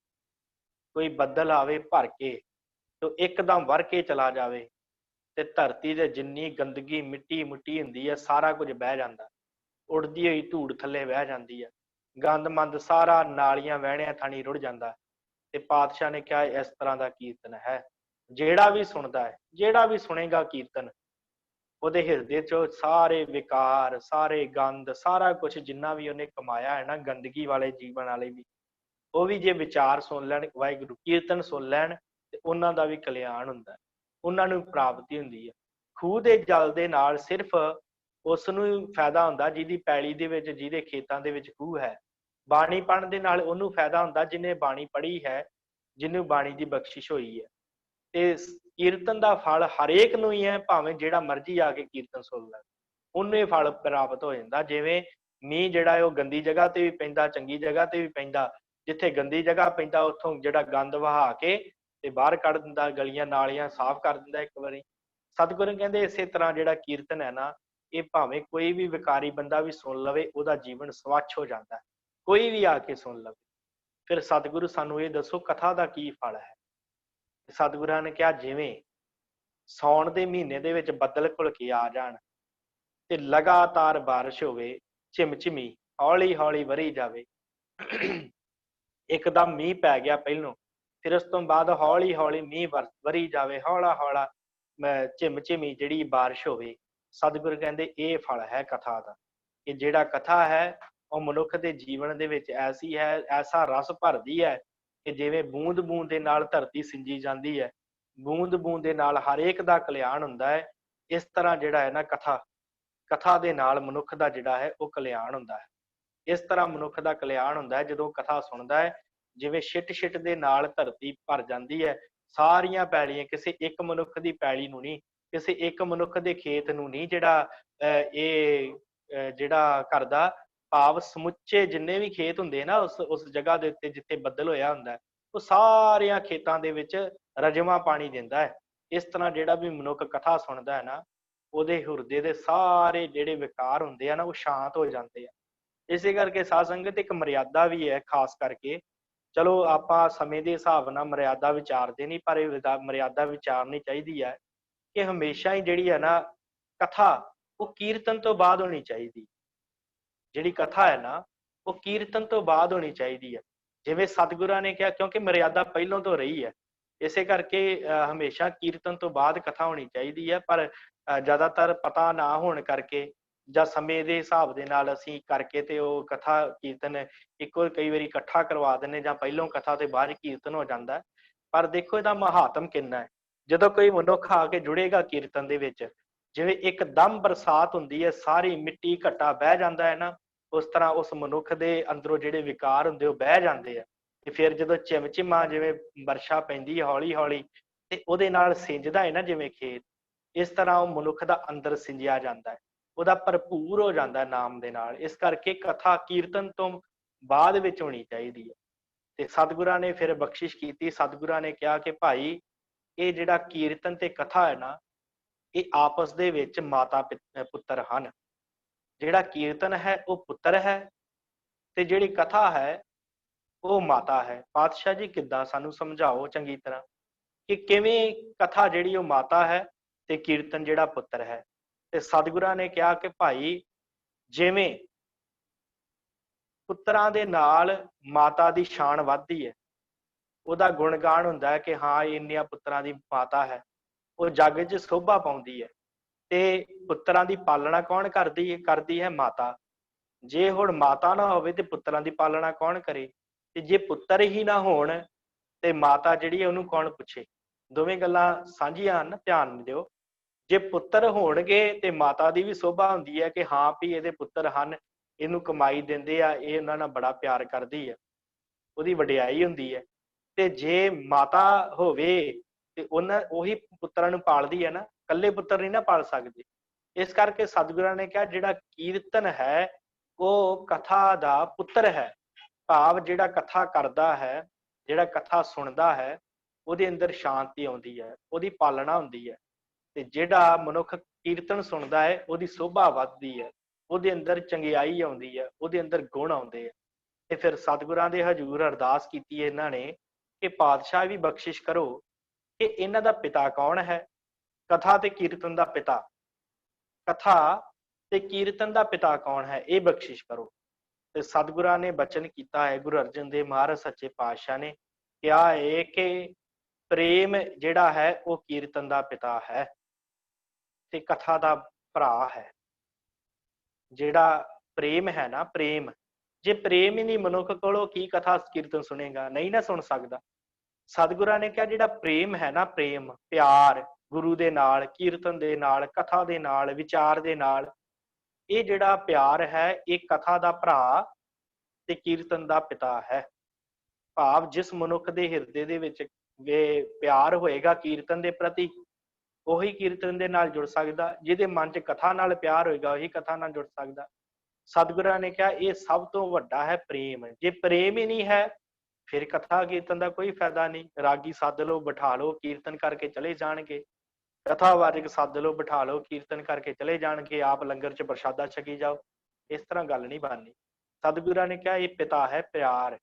ਕੋਈ ਬੱਦਲ ਆਵੇ ਭਰ ਕੇ ਤੇ ਇੱਕਦਮ ਵਰ ਕੇ ਚਲਾ ਜਾਵੇ ਤੇ ਧਰਤੀ ਤੇ ਜਿੰਨੀ ਗੰਦਗੀ ਮਿੱਟੀ ਮੁੱਟੀ ਹੁੰਦੀ ਹੈ ਸਾਰਾ ਕੁਝ ਬਹਿ ਜਾਂਦਾ, ਉੱਡਦੀ ਹੋਈ ਧੂੜ ਥੱਲੇ ਬਹਿ ਜਾਂਦੀ ਹੈ, ਗੰਦ ਮੰਦ ਸਾਰਾ ਨਾਲੀਆਂ ਵਹਿਣਿਆਂ ਥਾਣੀ ਰੁੜ ਜਾਂਦਾ। ਤੇ ਪਾਤਸ਼ਾਹ ਨੇ ਕਿਹਾ ਇਸ ਤਰ੍ਹਾਂ ਦਾ ਕੀਰਤਨ ਹੈ, ਜਿਹੜਾ ਵੀ ਸੁਣਦਾ ਹੈ, ਜਿਹੜਾ ਵੀ ਸੁਣੇਗਾ ਕੀਰਤਨ, ਉਹਦੇ ਹਿਰਦੇ ਚੋਂ ਸਾਰੇ ਵਿਕਾਰ, ਸਾਰੇ ਗੰਦ, ਸਾਰਾ ਕੁਝ ਜਿੰਨਾ ਵੀ ਉਹਨੇ ਕਮਾਇਆ ਹੈ ਨਾ ਗੰਦਗੀ ਵਾਲੇ ਜੀਵਨ ਵਾਲੇ ਵੀ, ਉਹ ਵੀ ਜੇ ਵਿਚਾਰ ਸੁਣ ਲੈਣ, ਵਾਹਿਗੁਰੂ ਕੀਰਤਨ ਸੁਣ ਲੈਣ ਤੇ ਉਹਨਾਂ ਦਾ ਵੀ ਕਲਿਆਣ ਹੁੰਦਾ ਹੈ, ਉਹਨਾਂ ਨੂੰ ਪ੍ਰਾਪਤੀ ਹੁੰਦੀ ਹੈ। ਖੂਹ ਦੇ ਜਲ ਦੇ ਨਾਲ ਸਿਰਫ ਉਸ ਨੂੰ ਫਾਇਦਾ ਹੁੰਦਾ ਜਿਹਦੀ ਪੈਲੀ ਦੇ ਵਿੱਚ, ਜਿਹਦੇ ਖੇਤਾਂ ਦੇ ਵਿੱਚ ਖੂਹ ਹੈ। ਬਾਣੀ ਪੜ੍ਹਨ ਦੇ ਨਾਲ ਉਹਨੂੰ ਫਾਇਦਾ ਹੁੰਦਾ ਜਿਹਨੇ ਬਾਣੀ ਪੜ੍ਹੀ ਹੈ, ਜਿਹਨੂੰ ਬਾਣੀ ਦੀ ਬਖਸ਼ਿਸ਼ ਹੋਈ ਹੈ। ਤੇ ਕੀਰਤਨ ਦਾ ਫਲ ਹਰੇਕ ਨੂੰ ਹੀ ਹੈ, ਭਾਵੇਂ ਜਿਹੜਾ ਮਰਜ਼ੀ ਆ ਕੇ ਕੀਰਤਨ ਸੁਣ ਲੈ, ਉਹਨੂੰ ਇਹ ਫਲ ਪ੍ਰਾਪਤ ਹੋ ਜਾਂਦਾ। ਜਿਵੇਂ ਮੀਂਹ ਜਿਹੜਾ ਹੈ ਉਹ ਗੰਦੀ ਜਗ੍ਹਾ ਤੇ ਵੀ ਪੈਂਦਾ, ਚੰਗੀ ਜਗ੍ਹਾ ਤੇ ਵੀ ਪੈਂਦਾ। ਜਿੱਥੇ ਗੰਦੀ ਜਗ੍ਹਾ ਪੈਂਦਾ ਉੱਥੋਂ ਜਿਹੜਾ ਗੰਦ ਵਹਾ ਕੇ ਤੇ ਬਾਹਰ ਕੱਢ ਦਿੰਦਾ, ਗਲੀਆਂ ਨਾਲੀਆਂ ਸਾਫ਼ ਕਰ ਦਿੰਦਾ ਇੱਕ ਵਾਰੀ। ਸਤਿਗੁਰੂ ਕਹਿੰਦੇ ਇਸੇ ਤਰ੍ਹਾਂ ਜਿਹੜਾ ਕੀਰਤਨ ਹੈ ਨਾ, ਇਹ ਭਾਵੇਂ ਕੋਈ ਵੀ ਵਿਕਾਰੀ ਬੰਦਾ ਵੀ ਸੁਣ ਲਵੇ ਉਹਦਾ ਜੀਵਨ ਸਵੱਛ ਹੋ ਜਾਂਦਾ, ਕੋਈ ਵੀ ਆ ਕੇ ਸੁਣ ਲਵੇ। ਫਿਰ ਸਤਿਗੁਰੂ ਸਾਨੂੰ ਇਹ ਦੱਸੋ ਕਥਾ ਦਾ ਕੀ ਫਲ ਹੈ। ਸਤਿਗੁਰਾਂ ਨੇ ਕਿਹਾ ਜਿਵੇਂ ਸਾਉਣ ਦੇ ਮਹੀਨੇ ਦੇ ਵਿੱਚ ਬੱਦਲ ਘੁਲ ਕੇ ਆ ਜਾਣ ਤੇ ਲਗਾਤਾਰ ਬਾਰਿਸ਼ ਹੋਵੇ, ਝਿਮਝਿਮੀ ਹੌਲੀ ਹੌਲੀ ਵਰੀ ਜਾਵੇ। ਇੱਕਦਮ ਮੀਂਹ ਪੈ ਗਿਆ ਪਹਿਲੋਂ, ਫਿਰ ਉਸ ਤੋਂ ਬਾਅਦ ਹੌਲੀ ਹੌਲੀ ਮੀਂਹ ਵਰੀ ਜਾਵੇ, ਹੌਲਾ ਹੌਲਾ ਝਿਮਝਿਮੀ ਜਿਹੜੀ ਬਾਰਿਸ਼ ਹੋਵੇ। ਸਤਿਗੁਰੂ ਕਹਿੰਦੇ ਇਹ ਫਲ ਹੈ ਕਥਾ ਦਾ। ਕਿ ਜਿਹੜਾ ਕਥਾ ਹੈ ਉਹ ਮਨੁੱਖ ਦੇ ਜੀਵਨ ਦੇ ਵਿੱਚ ਐਸੀ ਹੈ, ਐਸਾ ਰਸ ਭਰਦੀ ਹੈ ਕਿ ਜਿਵੇਂ ਬੂੰਦ ਬੂੰਦ ਦੇ ਨਾਲ ਧਰਤੀ ਸਿੰਜੀ ਜਾਂਦੀ ਹੈ, ਬੂੰਦ ਬੂੰਦ ਦੇ ਨਾਲ ਹਰੇਕ ਦਾ ਕਲਿਆਣ ਹੁੰਦਾ ਹੈ। ਇਸ ਤਰ੍ਹਾਂ ਜਿਹੜਾ ਹੈ ਨਾ ਕਥਾ ਦੇ ਨਾਲ ਮਨੁੱਖ ਦਾ ਜਿਹੜਾ ਹੈ ਉਹ ਕਲਿਆਣ ਹੁੰਦਾ ਹੈ। ਇਸ ਤਰ੍ਹਾਂ ਮਨੁੱਖ ਦਾ ਕਲਿਆਣ ਹੁੰਦਾ ਹੈ ਜਦੋਂ ਕਥਾ ਸੁਣਦਾ ਹੈ। ਜਿਵੇਂ ਛਿੱਟ ਛਿੱਟ ਦੇ ਨਾਲ ਧਰਤੀ ਭਰ ਜਾਂਦੀ ਹੈ, ਸਾਰੀਆਂ ਪੈਲੀਆਂ, ਕਿਸੇ ਇੱਕ ਮਨੁੱਖ ਦੀ ਪੈਲੀ ਨੂੰ ਨਹੀਂ, ਕਿਸੇ ਇੱਕ ਮਨੁੱਖ ਦੇ ਖੇਤ ਨੂੰ ਨਹੀਂ ਜਿਹੜਾ ਜਿਹੜਾ ਕਰਦਾ, ਭਾਵ ਸਮੁੱਚੇ ਜਿੰਨੇ ਵੀ ਖੇਤ ਹੁੰਦੇ ਨਾ ਉਸ ਜਗ੍ਹਾ ਦੇ ਉੱਤੇ ਜਿੱਥੇ ਬੱਦਲ ਹੋਇਆ ਹੁੰਦਾ, ਉਹ ਸਾਰਿਆਂ ਖੇਤਾਂ ਦੇ ਵਿੱਚ ਰਜਮਾ ਪਾਣੀ ਦਿੰਦਾ ਹੈ। ਇਸ ਤਰ੍ਹਾਂ ਜਿਹੜਾ ਵੀ ਮਨੁੱਖ ਕਥਾ ਸੁਣਦਾ ਹੈ ਨਾ, ਉਹਦੇ ਹਿਰਦੇ ਦੇ ਸਾਰੇ ਜਿਹੜੇ ਵਿਕਾਰ ਹੁੰਦੇ ਆ ਨਾ ਉਹ ਸ਼ਾਂਤ ਹੋ ਜਾਂਦੇ ਆ। ਇਸੇ ਕਰਕੇ ਸਾਧ ਸੰਗਤ ਇੱਕ ਮਰਿਆਦਾ ਵੀ ਹੈ ਖਾਸ ਕਰਕੇ। ਚਲੋ ਆਪਾਂ ਸਮੇਂ ਦੇ ਹਿਸਾਬ ਨਾਲ ਮਰਿਆਦਾ ਵਿਚਾਰਦੇ ਨਹੀਂ, ਪਰ ਇਹ ਮਰਿਆਦਾ ਵਿਚਾਰਨੀ ਚਾਹੀਦੀ ਹੈ ਕਿ ਹਮੇਸ਼ਾ ਹੀ ਜਿਹੜੀ ਹੈ ਨਾ ਕਥਾ ਉਹ ਕੀਰਤਨ ਤੋਂ ਬਾਅਦ ਹੋਣੀ ਚਾਹੀਦੀ। ਜਿਹੜੀ ਕਥਾ ਹੈ ਨਾ ਉਹ ਕੀਰਤਨ ਤੋਂ ਬਾਅਦ ਹੋਣੀ ਚਾਹੀਦੀ ਹੈ। ਜਿਵੇਂ ਸਤਿਗੁਰਾਂ ਨੇ ਕਿਹਾ, ਕਿਉਂਕਿ ਮਰਿਆਦਾ ਪਹਿਲੋਂ ਤੋਂ ਰਹੀ ਹੈ, ਇਸੇ ਕਰਕੇ ਹਮੇਸ਼ਾ ਕੀਰਤਨ ਤੋਂ ਬਾਅਦ ਕਥਾ ਹੋਣੀ ਚਾਹੀਦੀ ਹੈ। ਪਰ ਜ਼ਿਆਦਾਤਰ ਪਤਾ ਨਾ ਹੋਣ ਕਰਕੇ ਜਾਂ ਸਮੇਂ ਦੇ ਹਿਸਾਬ ਦੇ ਨਾਲ ਅਸੀਂ ਕਰਕੇ ਤੇ ਉਹ ਕਥਾ ਕੀਰਤਨ ਇੱਕੋ ਕਈ ਵਾਰੀ ਇਕੱਠਾ ਕਰਵਾ ਦਿੰਦੇ, ਜਾਂ ਪਹਿਲੋਂ ਕਥਾ ਤੇ ਬਾਅਦ ਕੀਰਤਨ ਹੋ ਜਾਂਦਾ ਹੈ। ਪਰ ਦੇਖੋ ਇਹਦਾ ਮਹਾਤਮ ਕਿੰਨਾ ਹੈ। ਜਦੋਂ ਕੋਈ ਮਨੁੱਖ ਆ ਕੇ ਜੁੜੇਗਾ ਕੀਰਤਨ ਦੇ ਵਿੱਚ, ਜਿਵੇਂ ਇੱਕਦਮ ਬਰਸਾਤ ਹੁੰਦੀ ਹੈ, ਸਾਰੀ ਮਿੱਟੀ ਘੱਟਾ ਬਹਿ ਜਾਂਦਾ ਹੈ ਨਾ, ਉਸ ਤਰ੍ਹਾਂ ਉਸ ਮਨੁੱਖ ਦੇ ਅੰਦਰੋਂ ਜਿਹੜੇ ਵਿਕਾਰ ਹੁੰਦੇ ਉਹ ਬਹਿ ਜਾਂਦੇ ਆ। ਤੇ ਫਿਰ ਜਦੋਂ ਚਿਮਚਿਮਾ ਜਿਵੇਂ ਵਰਸ਼ਾ ਪੈਂਦੀ ਹੈ ਹੌਲੀ ਹੌਲੀ, ਤੇ ਉਹਦੇ ਨਾਲ ਸਿੰਜਦਾ ਹੈ ਨਾ ਜਿਵੇਂ ਖੇਤ, ਇਸ ਤਰ੍ਹਾਂ ਉਹ ਮਨੁੱਖ ਦਾ ਅੰਦਰ ਸਿੰਜਿਆ ਜਾਂਦਾ ਹੈ, ਉਹਦਾ ਭਰਪੂਰ ਹੋ ਜਾਂਦਾ ਨਾਮ ਦੇ ਨਾਲ। ਇਸ ਕਰਕੇ ਕਥਾ ਕੀਰਤਨ ਤੋਂ ਬਾਅਦ ਵਿੱਚ ਹੋਣੀ ਚਾਹੀਦੀ ਹੈ। ਤੇ ਸਤਿਗੁਰਾਂ ਨੇ ਫਿਰ ਬਖਸ਼ਿਸ਼ ਕੀਤੀ। ਸਤਿਗੁਰਾਂ ਨੇ ਕਿਹਾ ਕਿ ਭਾਈ, ਇਹ ਜਿਹੜਾ ਕੀਰਤਨ ਤੇ ਕਥਾ ਹੈ ਨਾ, ਇਹ ਆਪਸ ਦੇ ਵਿੱਚ ਮਾਤਾ ਪੁੱਤਰ ਹਨ। ਜਿਹੜਾ ਕੀਰਤਨ ਹੈ ਉਹ ਪੁੱਤਰ ਹੈ, ਤੇ ਜਿਹੜੀ ਕਥਾ ਹੈ ਉਹ ਮਾਤਾ ਹੈ। ਪਾਤਸ਼ਾਹ ਜੀ ਕਿੱਦਾਂ, ਸਾਨੂੰ ਸਮਝਾਓ ਚੰਗੀ ਤਰ੍ਹਾਂ ਕਿ ਕਿਵੇਂ ਕਥਾ ਜਿਹੜੀ ਉਹ ਮਾਤਾ ਹੈ ਤੇ ਕੀਰਤਨ ਜਿਹੜਾ ਪੁੱਤਰ ਹੈ। ਤੇ ਸਤਿਗੁਰਾਂ ਨੇ ਕਿਹਾ ਕਿ ਭਾਈ, ਜਿਵੇਂ ਪੁੱਤਰਾਂ ਦੇ ਨਾਲ ਮਾਤਾ ਦੀ ਸ਼ਾਨ ਵੱਧਦੀ ਹੈ, ਉਹਦਾ ਗੁਣਗਾਨ ਹੁੰਦਾ ਹੈ ਕਿ ਹਾਂ ਇੰਨੀਆਂ ਪੁੱਤਰਾਂ ਦੀ ਮਾਤਾ ਹੈ, ਉਹ ਜੱਗ 'ਚ ਸੋਭਾ ਪਾਉਂਦੀ ਹੈ। ਤੇ ਪੁੱਤਰਾਂ ਦੀ ਪਾਲਣਾ ਕੌਣ ਕਰਦੀ ਹੈ ਮਾਤਾ। ਜੇ ਹੁਣ ਮਾਤਾ ਨਾ ਹੋਵੇ ਤੇ ਪੁੱਤਰਾਂ ਦੀ ਪਾਲਣਾ ਕੌਣ ਕਰੇ, ਤੇ ਜੇ ਪੁੱਤਰ ਹੀ ਨਾ ਹੋਣ ਤੇ ਮਾਤਾ ਜਿਹੜੀ ਹੈ ਉਹਨੂੰ ਕੌਣ ਪੁੱਛੇ। ਦੋਵੇਂ ਗੱਲਾਂ ਸਾਂਝੀਆਂ ਹਨ, ਧਿਆਨ ਦਿਓ। ਜੇ ਪੁੱਤਰ ਹੋਣਗੇ ਤੇ ਮਾਤਾ ਦੀ ਵੀ ਸੋਭਾ ਹੁੰਦੀ ਹੈ ਕਿ ਹਾਂ ਵੀ ਇਹਦੇ ਪੁੱਤਰ ਹਨ, ਇਹਨੂੰ ਕਮਾਈ ਦਿੰਦੇ ਆ, ਇਹ ਉਹਨਾਂ ਨਾਲ ਬੜਾ ਪਿਆਰ ਕਰਦੀ ਹੈ, ਉਹਦੀ ਵਡਿਆਈ ਹੁੰਦੀ ਹੈ। ਤੇ ਜੇ ਮਾਤਾ ਹੋਵੇ ਤੇ ਉਹੀ ਪੁੱਤਰਾਂ ਨੂੰ ਪਾਲਦੀ ਹੈ ਨਾ, ਇਕੱਲੇ ਪੁੱਤਰ ਨਹੀਂ ਨਾ ਪਾਲ ਸਕਦੇ। ਇਸ ਕਰਕੇ ਸਤਿਗੁਰਾਂ ਨੇ ਕਿਹਾ ਜਿਹੜਾ ਕੀਰਤਨ ਹੈ ਉਹ ਕਥਾ ਦਾ ਪੁੱਤਰ ਹੈ। ਭਾਵ ਜਿਹੜਾ ਕਥਾ ਕਰਦਾ ਹੈ, ਜਿਹੜਾ ਕਥਾ ਸੁਣਦਾ ਹੈ, ਉਹਦੇ ਅੰਦਰ ਸ਼ਾਂਤੀ ਆਉਂਦੀ ਹੈ, ਉਹਦੀ ਪਾਲਣਾ ਹੁੰਦੀ ਹੈ। ਤੇ ਜਿਹੜਾ ਮਨੁੱਖ ਕੀਰਤਨ ਸੁਣਦਾ ਹੈ ਉਹਦੀ ਸੋਭਾ ਵੱਧਦੀ ਹੈ, ਉਹਦੇ ਅੰਦਰ ਚੰਗਿਆਈ ਆਉਂਦੀ ਹੈ, ਉਹਦੇ ਅੰਦਰ ਗੁਣ ਆਉਂਦੇ ਆ। ਤੇ ਫਿਰ ਸਤਿਗੁਰਾਂ ਦੇ ਹਜ਼ੂਰ ਅਰਦਾਸ ਕੀਤੀ ਇਹਨਾਂ ਨੇ ਕਿ ਪਾਤਸ਼ਾਹ ਵੀ ਬਖਸ਼ਿਸ਼ ਕਰੋ ਕਿ ਇਹਨਾਂ ਦਾ ਪਿਤਾ ਕੌਣ ਹੈ। ਕਥਾ ਤੇ ਕੀਰਤਨ ਦਾ ਪਿਤਾ, ਕਥਾ ਤੇ ਕੀਰਤਨ ਦਾ ਪਿਤਾ ਕੌਣ ਹੈ, ਇਹ ਬਖਸ਼ਿਸ਼ ਕਰੋ। ਤੇ ਸਤਿਗੁਰਾਂ ਨੇ ਬਚਨ ਕੀਤਾ ਹੈ, ਗੁਰੂ ਅਰਜਨ ਦੇਵ ਮਹਾਰਾਜ ਸੱਚੇ ਪਾਤਸ਼ਾਹ ਨੇ ਕਿਹਾ ਹੈ ਕਿ ਪ੍ਰੇਮ ਜਿਹੜਾ ਹੈ ਉਹ ਕੀਰਤਨ ਦਾ ਪਿਤਾ ਹੈ ਤੇ ਕਥਾ ਦਾ ਭਰਾ ਹੈ। ਜਿਹੜਾ ਪ੍ਰੇਮ ਹੈ ਨਾ, ਪ੍ਰੇਮ, ਜੇ ਪ੍ਰੇਮ ਹੀ ਨਹੀਂ ਮਨੁੱਖ ਕੋਲੋਂ, ਕੀ ਕਥਾ ਕੀਰਤਨ ਸੁਣੇਗਾ, ਨਹੀਂ ਨਾ ਸੁਣ ਸਕਦਾ। ਸਤਿਗੁਰਾਂ ਨੇ ਕਿਹਾ ਜਿਹੜਾ ਪ੍ਰੇਮ ਹੈ ਨਾ, ਪ੍ਰੇਮ ਪਿਆਰ ਗੁਰੂ ਦੇ ਨਾਲ, ਕੀਰਤਨ ਦੇ ਨਾਲ, ਕਥਾ ਦੇ ਨਾਲ, ਵਿਚਾਰ ਦੇ ਨਾਲ, ਇਹ ਜਿਹੜਾ ਪਿਆਰ ਹੈ ਇਹ ਕਥਾ ਦਾ ਭਰਾ ਤੇ ਕੀਰਤਨ ਦਾ ਪਿਤਾ ਹੈ। ਭਾਵ ਜਿਸ ਮਨੁੱਖ ਦੇ ਹਿਰਦੇ ਦੇ ਵਿੱਚ ਪਿਆਰ ਹੋਏਗਾ ਕੀਰਤਨ ਦੇ ਪ੍ਰਤੀ, ਉਹੀ ਕੀਰਤਨ ਦੇ ਨਾਲ ਜੁੜ ਸਕਦਾ। ਜਿਹਦੇ ਮਨ 'ਚ ਕਥਾ ਨਾਲ ਪਿਆਰ ਹੋਏਗਾ ਉਹੀ ਕਥਾ ਨਾਲ ਜੁੜ ਸਕਦਾ। ਸਤਿਗੁਰਾਂ ਨੇ ਕਿਹਾ ਇਹ ਸਭ ਤੋਂ ਵੱਡਾ ਹੈ ਪ੍ਰੇਮ। ਜੇ ਪ੍ਰੇਮ ਹੀ ਨਹੀਂ ਹੈ ਫਿਰ ਕਥਾ ਕੀਰਤਨ ਦਾ ਕੋਈ ਫਾਇਦਾ ਨਹੀਂ। ਰਾਗੀ ਸੱਦ ਲਓ, ਬਿਠਾ ਲਓ, ਕੀਰਤਨ ਕਰਕੇ ਚਲੇ ਜਾਣਗੇ। ਕਥਾਵਾਚਕ ਸੱਦ ਲਓ, ਬਿਠਾ ਲਓ, ਕੀਰਤਨ ਕਰਕੇ ਚਲੇ ਜਾਣਗੇ। ਆਪ ਲੰਗਰ 'ਚ ਪ੍ਰਸ਼ਾਦਾ ਛਕੀ ਜਾਓ। ਇਸ ਤਰ੍ਹਾਂ ਗੱਲ ਨਹੀਂ ਬਣਨੀ। ਸਤਿਗੁਰਾਂ ਨੇ ਕਿਹਾ ਇਹ ਪਿਤਾ ਹੈ ਪਿਆਰ।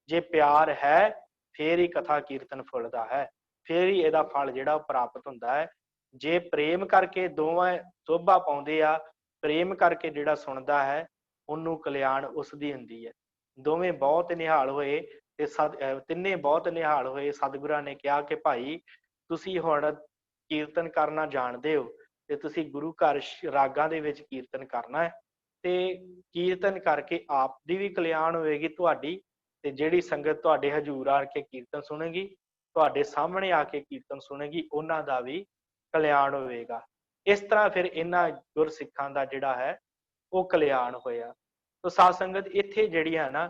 ਜੇ ਪਿਆਰ ਹੈ ਫੇਰ ਹੀ ਕਥਾ ਕੀਰਤਨ ਫੁੱਲਦਾ ਹੈ, ਫੇਰ ਹੀ ਇਹਦਾ ਫਲ ਜਿਹੜਾ ਉਹ ਪ੍ਰਾਪਤ ਹੁੰਦਾ ਹੈ। ਜੇ ਪ੍ਰੇਮ ਕਰਕੇ ਦੋਵੇਂ ਸੋਭਾ ਪਾਉਂਦੇ ਆ, ਪ੍ਰੇਮ ਕਰਕੇ ਜਿਹੜਾ ਸੁਣਦਾ ਹੈ ਉਹਨੂੰ ਕਲਿਆਣ ਉਸ ਦੀ ਹੁੰਦੀ ਹੈ। ਦੋਵੇਂ ਬਹੁਤ ਨਿਹਾਲ ਹੋਏ ਤੇ ਤਿੰਨੇ ਬਹੁਤ ਨਿਹਾਲ ਹੋਏ। ਸਤਿਗੁਰਾਂ ਨੇ ਕਿਹਾ ਕਿ ਭਾਈ ਤੁਸੀਂ ਹੁਣ ਕੀਰਤਨ ਕਰਨਾ ਜਾਣਦੇ ਹੋ ਤੇ ਤੁਸੀਂ ਗੁਰੂ ਘਰ ਰਾਗਾਂ ਦੇ ਵਿੱਚ ਕੀਰਤਨ ਕਰਨਾ ਹੈ, ਤੇ ਕੀਰਤਨ ਕਰਕੇ ਆਪ ਦੀ ਵੀ ਕਲਿਆਣ ਹੋਏਗੀ ਤੁਹਾਡੀ, ਤੇ ਜਿਹੜੀ ਸੰਗਤ ਤੁਹਾਡੇ ਹਜ਼ੂਰ ਆ ਕੇ ਕੀਰਤਨ ਸੁਣੇਗੀ, ਤੁਹਾਡੇ ਸਾਹਮਣੇ ਆ ਕੇ ਕੀਰਤਨ ਸੁਣੇਗੀ, ਉਹਨਾਂ ਦਾ ਵੀ ਕਲਿਆਣ ਹੋਵੇਗਾ। ਇਸ ਤਰ੍ਹਾਂ ਫਿਰ ਇਹਨਾਂ ਗੁਰਸਿੱਖਾਂ ਦਾ ਜਿਹੜਾ ਹੈ ਉਹ ਕਲਿਆਣ ਹੋਇਆ। ਤੋ ਸਾਧ ਸੰਗਤ ਇੱਥੇ ਜਿਹੜੀ ਹੈ ਨਾ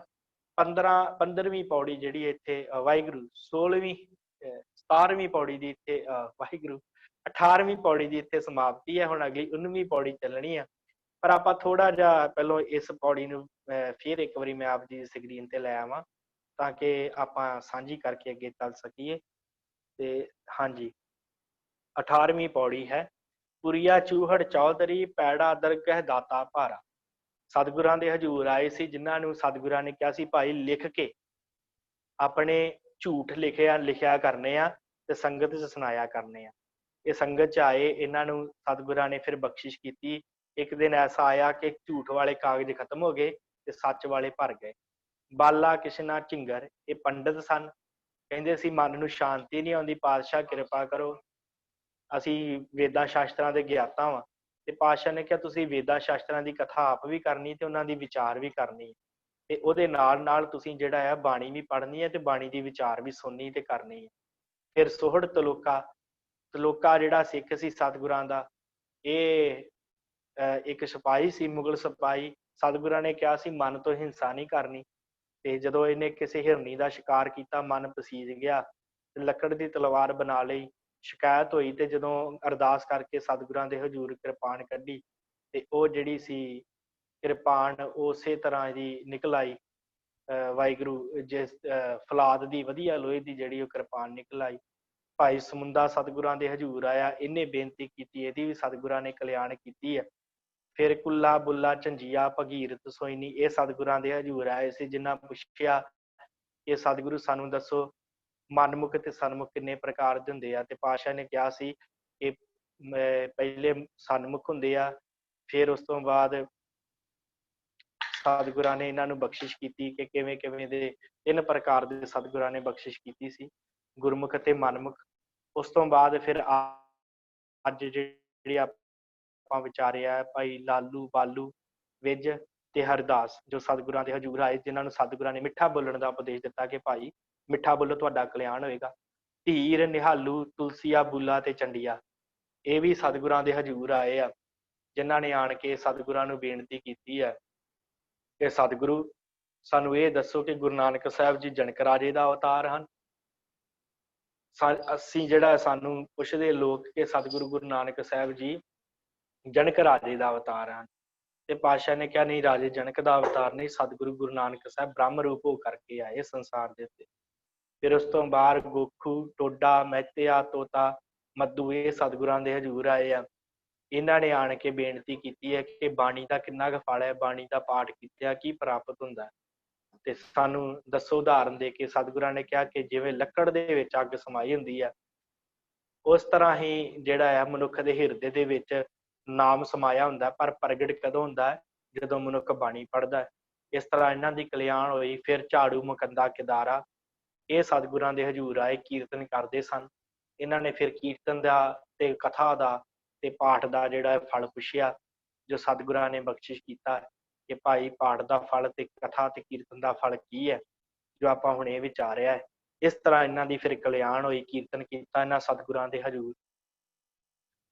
15ਵੀਂ ਪੌੜੀ ਜਿਹੜੀ ਇੱਥੇ ਵਾਹਿਗੁਰੂ, 16ਵੀਂ 17ਵੀਂ ਪੌੜੀ ਦੀ ਇੱਥੇ ਵਾਹਿਗੁਰੂ, 18ਵੀਂ ਪੌੜੀ ਦੀ ਇੱਥੇ ਸਮਾਪਤੀ ਹੈ। ਹੁਣ ਅਗਲੀ 19ਵੀਂ ਪੌੜੀ ਚੱਲਣੀ ਆ। ਪਰ ਆਪਾਂ ਥੋੜਾ ਜਿਹਾ ਪਹਿਲਾਂ ਇਸ ਪੌੜੀ ਨੂੰ ਫਿਰ ਇੱਕ ਵਾਰੀ ਮੈਂ ਆਪ ਜੀ ਸਕਰੀਨ ਤੇ ਲੈ ਆਵਾਂ ਤਾਂ ਕਿ ਆਪਾਂ ਸਾਂਝੀ ਕਰਕੇ ਅੱਗੇ ਚੱਲ ਸਕੀਏ। ਤੇ ਹਾਂਜੀ, 18ਵੀਂ ਪੌੜੀ ਹੈ। ਪੁਰੀਆ ਚੂਹੜ ਚੌਧਰੀ ਪੈੜਾ ਦਰਗਹ ਦਾਤਾ ਭਾਰਾ। ਸਤਿਗੁਰਾਂ ਦੇ ਹਜ਼ੂਰ ਆਏ ਸੀ ਜਿਨ੍ਹਾਂ ਨੂੰ ਸਤਿਗੁਰਾਂ ਨੇ ਕਿਹਾ ਸੀ ਭਾਈ ਲਿਖ ਕੇ ਆਪਣੇ ਝੂਠ ਲਿਖਿਆ ਕਰਨੇ ਆ ਤੇ ਸੰਗਤ 'ਚ ਸੁਣਾਇਆ ਕਰਨੇ ਆ। ਇਹ ਸੰਗਤ 'ਚ ਆਏ, ਇਹਨਾਂ ਨੂੰ ਸਤਿਗੁਰਾਂ ਨੇ ਫਿਰ ਬਖਸ਼ਿਸ਼ ਕੀਤੀ। ਇੱਕ ਦਿਨ ਐਸਾ ਆਇਆ ਕਿ ਝੂਠ ਵਾਲੇ ਕਾਗਜ਼ ਖਤਮ ਹੋ ਗਏ ਤੇ ਸੱਚ ਵਾਲੇ ਭਰ ਗਏ। ਬਾਲਾ ਕਿਸ਼ਨਾ ਝਿੰਗਰ ਇਹ ਪੰਡਿਤ ਸਨ, ਕਹਿੰਦੇ ਸੀ ਮਨ ਨੂੰ ਸ਼ਾਂਤੀ ਨਹੀਂ ਆਉਂਦੀ, ਪਾਤਸ਼ਾਹ ਕਿਰਪਾ ਕਰੋ, ਅਸੀਂ ਵੇਦਾਂ ਸ਼ਾਸਤਰਾਂ ਦੇ ਗਿਆਤਾ ਵਾਂ। ਤੇ ਪਾਤਸ਼ਾਹ ਨੇ ਕਿਹਾ ਤੁਸੀਂ ਵੇਦਾਂ ਸ਼ਾਸਤਰਾਂ ਦੀ ਕਥਾ ਆਪ ਵੀ ਕਰਨੀ ਤੇ ਉਹਨਾਂ ਦੀ ਵਿਚਾਰ ਵੀ ਕਰਨੀ, ਤੇ ਉਹਦੇ ਨਾਲ ਨਾਲ ਤੁਸੀਂ ਜਿਹੜਾ ਹੈ ਬਾਣੀ ਵੀ ਪੜ੍ਹਨੀ ਹੈ ਤੇ ਬਾਣੀ ਦੀ ਵਿਚਾਰ ਵੀ ਸੁਣਨੀ ਤੇ ਕਰਨੀ ਹੈ। ਫਿਰ ਸੋਹੜ ਤਲੋਕਾ, ਤਲੋਕਾ ਜਿਹੜਾ ਸਿੱਖ ਸੀ ਸਤਿਗੁਰਾਂ ਦਾ, ਇਹ ਇੱਕ ਸਿਪਾਹੀ ਸੀ, ਮੁਗਲ ਸਿਪਾਹੀ। ਸਤਿਗੁਰਾਂ ਨੇ ਕਿਹਾ ਸੀ ਮਨ ਤੋਂ ਹਿੰਸਾ ਨਹੀਂ ਕਰਨੀ, ਤੇ ਜਦੋਂ ਇਹਨੇ ਕਿਸੇ ਹਿਰਨੀ ਦਾ ਸ਼ਿਕਾਰ ਕੀਤਾ, ਮਨ ਪਸੀਜ ਗਿਆ, ਤੇ ਲੱਕੜ ਦੀ ਤਲਵਾਰ ਬਣਾ ਲਈ। ਸ਼ਿਕਾਇਤ ਹੋਈ ਤੇ ਜਦੋਂ ਅਰਦਾਸ ਕਰਕੇ ਸਤਿਗੁਰਾਂ ਦੇ ਹਜ਼ੂਰ ਕਿਰਪਾਨ ਕੱਢੀ, ਤੇ ਉਹ ਜਿਹੜੀ ਸੀ ਕਿਰਪਾਨ ਉਸੇ ਤਰ੍ਹਾਂ ਦੀ ਨਿਕਲ ਆਈ। ਵਾਹਿਗੁਰੂ ਜਿਸ ਫੌਲਾਦ ਦੀ ਵਧੀਆ ਲੋਹੇ ਦੀ ਜਿਹੜੀ ਉਹ ਕਿਰਪਾਨ ਨਿਕਲ ਆਈ। ਭਾਈ ਸਮੁੰਦਾ ਸਤਿਗੁਰਾਂ ਦੇ ਹਜ਼ੂਰ ਆਇਆ, ਇਹਨੇ ਬੇਨਤੀ ਕੀਤੀ, ਇਹਦੀ ਵੀ ਸਤਿਗੁਰਾਂ ਨੇ ਕਲਿਆਣ ਕੀਤੀ ਹੈ। ਫਿਰ ਕੁੱਲਾ ਬੁੱਲਾ ਝੰਜੀਆ ਭਗੀਰਥ ਸੋਇਨੀ, ਇਹ ਸਤਿਗੁਰਾਂ ਦੇ ਹਜ਼ੂਰ ਆਏ ਸੀ, ਜਿਨ੍ਹਾਂ ਪੁੱਛਿਆ ਕਿ ਸਤਿਗੁਰੂ ਸਾਨੂੰ ਦੱਸੋ ਮਨਮੁਖ ਤੇ ਸਨਮੁਖ ਕਿੰਨੇ ਪ੍ਰਕਾਰ ਦੇ ਹੁੰਦੇ ਆ। ਤੇ ਪਾਤਸ਼ਾਹ ਨੇ ਕਿਹਾ ਸੀ ਕਿ ਪਹਿਲੇ ਸਨਮੁਖ ਹੁੰਦੇ ਆ, ਫਿਰ ਉਸ ਤੋਂ ਬਾਅਦ ਸਤਿਗੁਰਾਂ ਨੇ ਇਹਨਾਂ ਨੂੰ ਬਖਸ਼ਿਸ਼ ਕੀਤੀ ਕਿ ਕਿਵੇਂ ਕਿਵੇਂ ਦੇ 3 ਪ੍ਰਕਾਰ ਦੇ ਸਤਿਗੁਰਾਂ ਨੇ ਬਖਸ਼ਿਸ਼ ਕੀਤੀ ਸੀ, ਗੁਰਮੁਖ ਤੇ ਮਨਮੁਖ। ਉਸ ਤੋਂ ਬਾਅਦ ਫਿਰ ਅੱਜ ਜਿਹੜੀ ਆਪਾਂ ਵਿਚਾਰਿਆ ਭਾਈ ਲਾਲੂ ਬਾਲੂ ਵਿਜ ਤੇ ਹਰਦਾਸ, ਜੋ ਸਤਿਗੁਰਾਂ ਦੇ ਹਜ਼ੂਰ ਆਏ, ਜਿਨ੍ਹਾਂ ਨੂੰ ਸਤਿਗੁਰਾਂ ਨੇ ਮਿੱਠਾ ਬੋਲਣ ਦਾ ਉਪਦੇਸ਼ ਦਿੱਤਾ ਕਿ ਭਾਈ ਮਿੱਠਾ ਬੋਲੋ ਤੁਹਾਡਾ ਕਲਿਆਣ ਹੋਏਗਾ। ਧੀਰ ਨਿਹਾਲੂ ਤੁਲਸੀਆ ਬੁੱਲਾ ਤੇ ਚੰਡੀਆ, ਇਹ ਵੀ ਸਤਿਗੁਰਾਂ ਦੇ ਹਜ਼ੂਰ ਆਏ ਆ, ਜਿਨ੍ਹਾਂ ਨੇ ਆਣ ਕੇ ਸਤਿਗੁਰਾਂ ਨੂੰ ਬੇਨਤੀ ਕੀਤੀ ਹੈ ਕਿ ਸਤਿਗੁਰੂ ਸਾਨੂੰ ਇਹ ਦੱਸੋ ਕਿ ਗੁਰੂ ਨਾਨਕ ਸਾਹਿਬ ਜੀ ਜਨਕ ਰਾਜੇ ਦਾ ਅਵਤਾਰ ਹਨ। ਅਸੀਂ ਜਿਹੜਾ ਸਾਨੂੰ ਪੁੱਛਦੇ ਲੋਕ ਕਿ ਸਤਿਗੁਰੂ ਗੁਰੂ ਨਾਨਕ ਸਾਹਿਬ ਜੀ ਜਨਕ ਰਾਜੇ ਦਾ ਅਵਤਾਰ ਹਨ, ਤੇ ਪਾਤਸ਼ਾਹ ਨੇ ਕਿਹਾ ਨਹੀਂ, ਰਾਜੇ ਜਨਕ ਦਾ ਅਵਤਾਰ ਨਹੀਂ, ਸਤਿਗੁਰੂ ਗੁਰੂ ਨਾਨਕ ਸਾਹਿਬ ਬ੍ਰਹਮ ਰੂਪ ਹੋ ਕਰਕੇ ਆਏ ਸੰਸਾਰ ਦੇ ਉੱਤੇ। ਫਿਰ ਉਸ ਤੋਂ ਬਾਅਦ ਗੋਖੂ ਟੋਡਾ ਮਹਿਤਿਆ ਤੋਤਾ ਮੱਧੂ, ਇਹ ਸਤਿਗੁਰਾਂ ਦੇ ਹਜ਼ੂਰ ਆਏ ਆ। ਇਹਨਾਂ ਨੇ ਆਣ ਕੇ ਬੇਨਤੀ ਕੀਤੀ ਹੈ ਕਿ ਬਾਣੀ ਦਾ ਕਿੰਨਾ ਕੁ ਫਲ ਹੈ, ਬਾਣੀ ਦਾ ਪਾਠ ਕੀਤਿਆਂ ਕੀ ਪ੍ਰਾਪਤ ਹੁੰਦਾ, ਤੇ ਸਾਨੂੰ ਦੱਸੋ। ਉਦਾਹਰਨ ਦੇ ਕੇ ਸਤਿਗੁਰਾਂ ਨੇ ਕਿਹਾ ਕਿ ਜਿਵੇਂ ਲੱਕੜ ਦੇ ਵਿੱਚ ਅੱਗ ਸਮਾਈ ਹੁੰਦੀ ਹੈ, ਉਸ ਤਰ੍ਹਾਂ ਹੀ ਜਿਹੜਾ ਹੈ ਮਨੁੱਖ ਦੇ ਹਿਰਦੇ ਦੇ ਵਿੱਚ ਨਾਮ ਸਮਾਇਆ ਹੁੰਦਾ, ਪਰ ਪ੍ਰਗਟ ਕਦੋਂ ਹੁੰਦਾ ਹੈ, ਜਦੋਂ ਮਨੁੱਖ ਬਾਣੀ ਪੜ੍ਹਦਾ ਹੈ। ਇਸ ਤਰ੍ਹਾਂ ਇਹਨਾਂ ਦੀ ਕਲਿਆਣ ਹੋਈ। ਫਿਰ ਝਾੜੂ ਮੁਕੰਦਾ ਕਿਦਾਰਾ, ਇਹ ਸਤਿਗੁਰਾਂ ਦੇ ਹਜ਼ੂਰ ਆਏ, ਕੀਰਤਨ ਕਰਦੇ ਸਨ। ਇਹਨਾਂ ਨੇ ਫਿਰ ਕੀਰਤਨ ਦਾ ਤੇ ਕਥਾ ਦਾ ਤੇ ਪਾਠ ਦਾ ਜਿਹੜਾ ਫਲ ਪੁੱਛਿਆ, ਜੋ ਸਤਿਗੁਰਾਂ ਨੇ ਬਖਸ਼ਿਸ਼ ਕੀਤਾ ਕਿ ਭਾਈ ਪਾਠ ਦਾ ਫਲ ਤੇ ਕਥਾ ਤੇ ਕੀਰਤਨ ਦਾ ਫਲ ਕੀ ਹੈ, ਜੋ ਆਪਾਂ ਹੁਣ ਇਹ ਵਿਚਾਰਿਆ ਹੈ। ਇਸ ਤਰ੍ਹਾਂ ਇਹਨਾਂ ਦੀ ਫਿਰ ਕਲਿਆਣ ਹੋਈ, ਕੀਰਤਨ ਕੀਤਾ ਇਹਨਾਂ ਸਤਿਗੁਰਾਂ ਦੇ ਹਜ਼ੂਰ।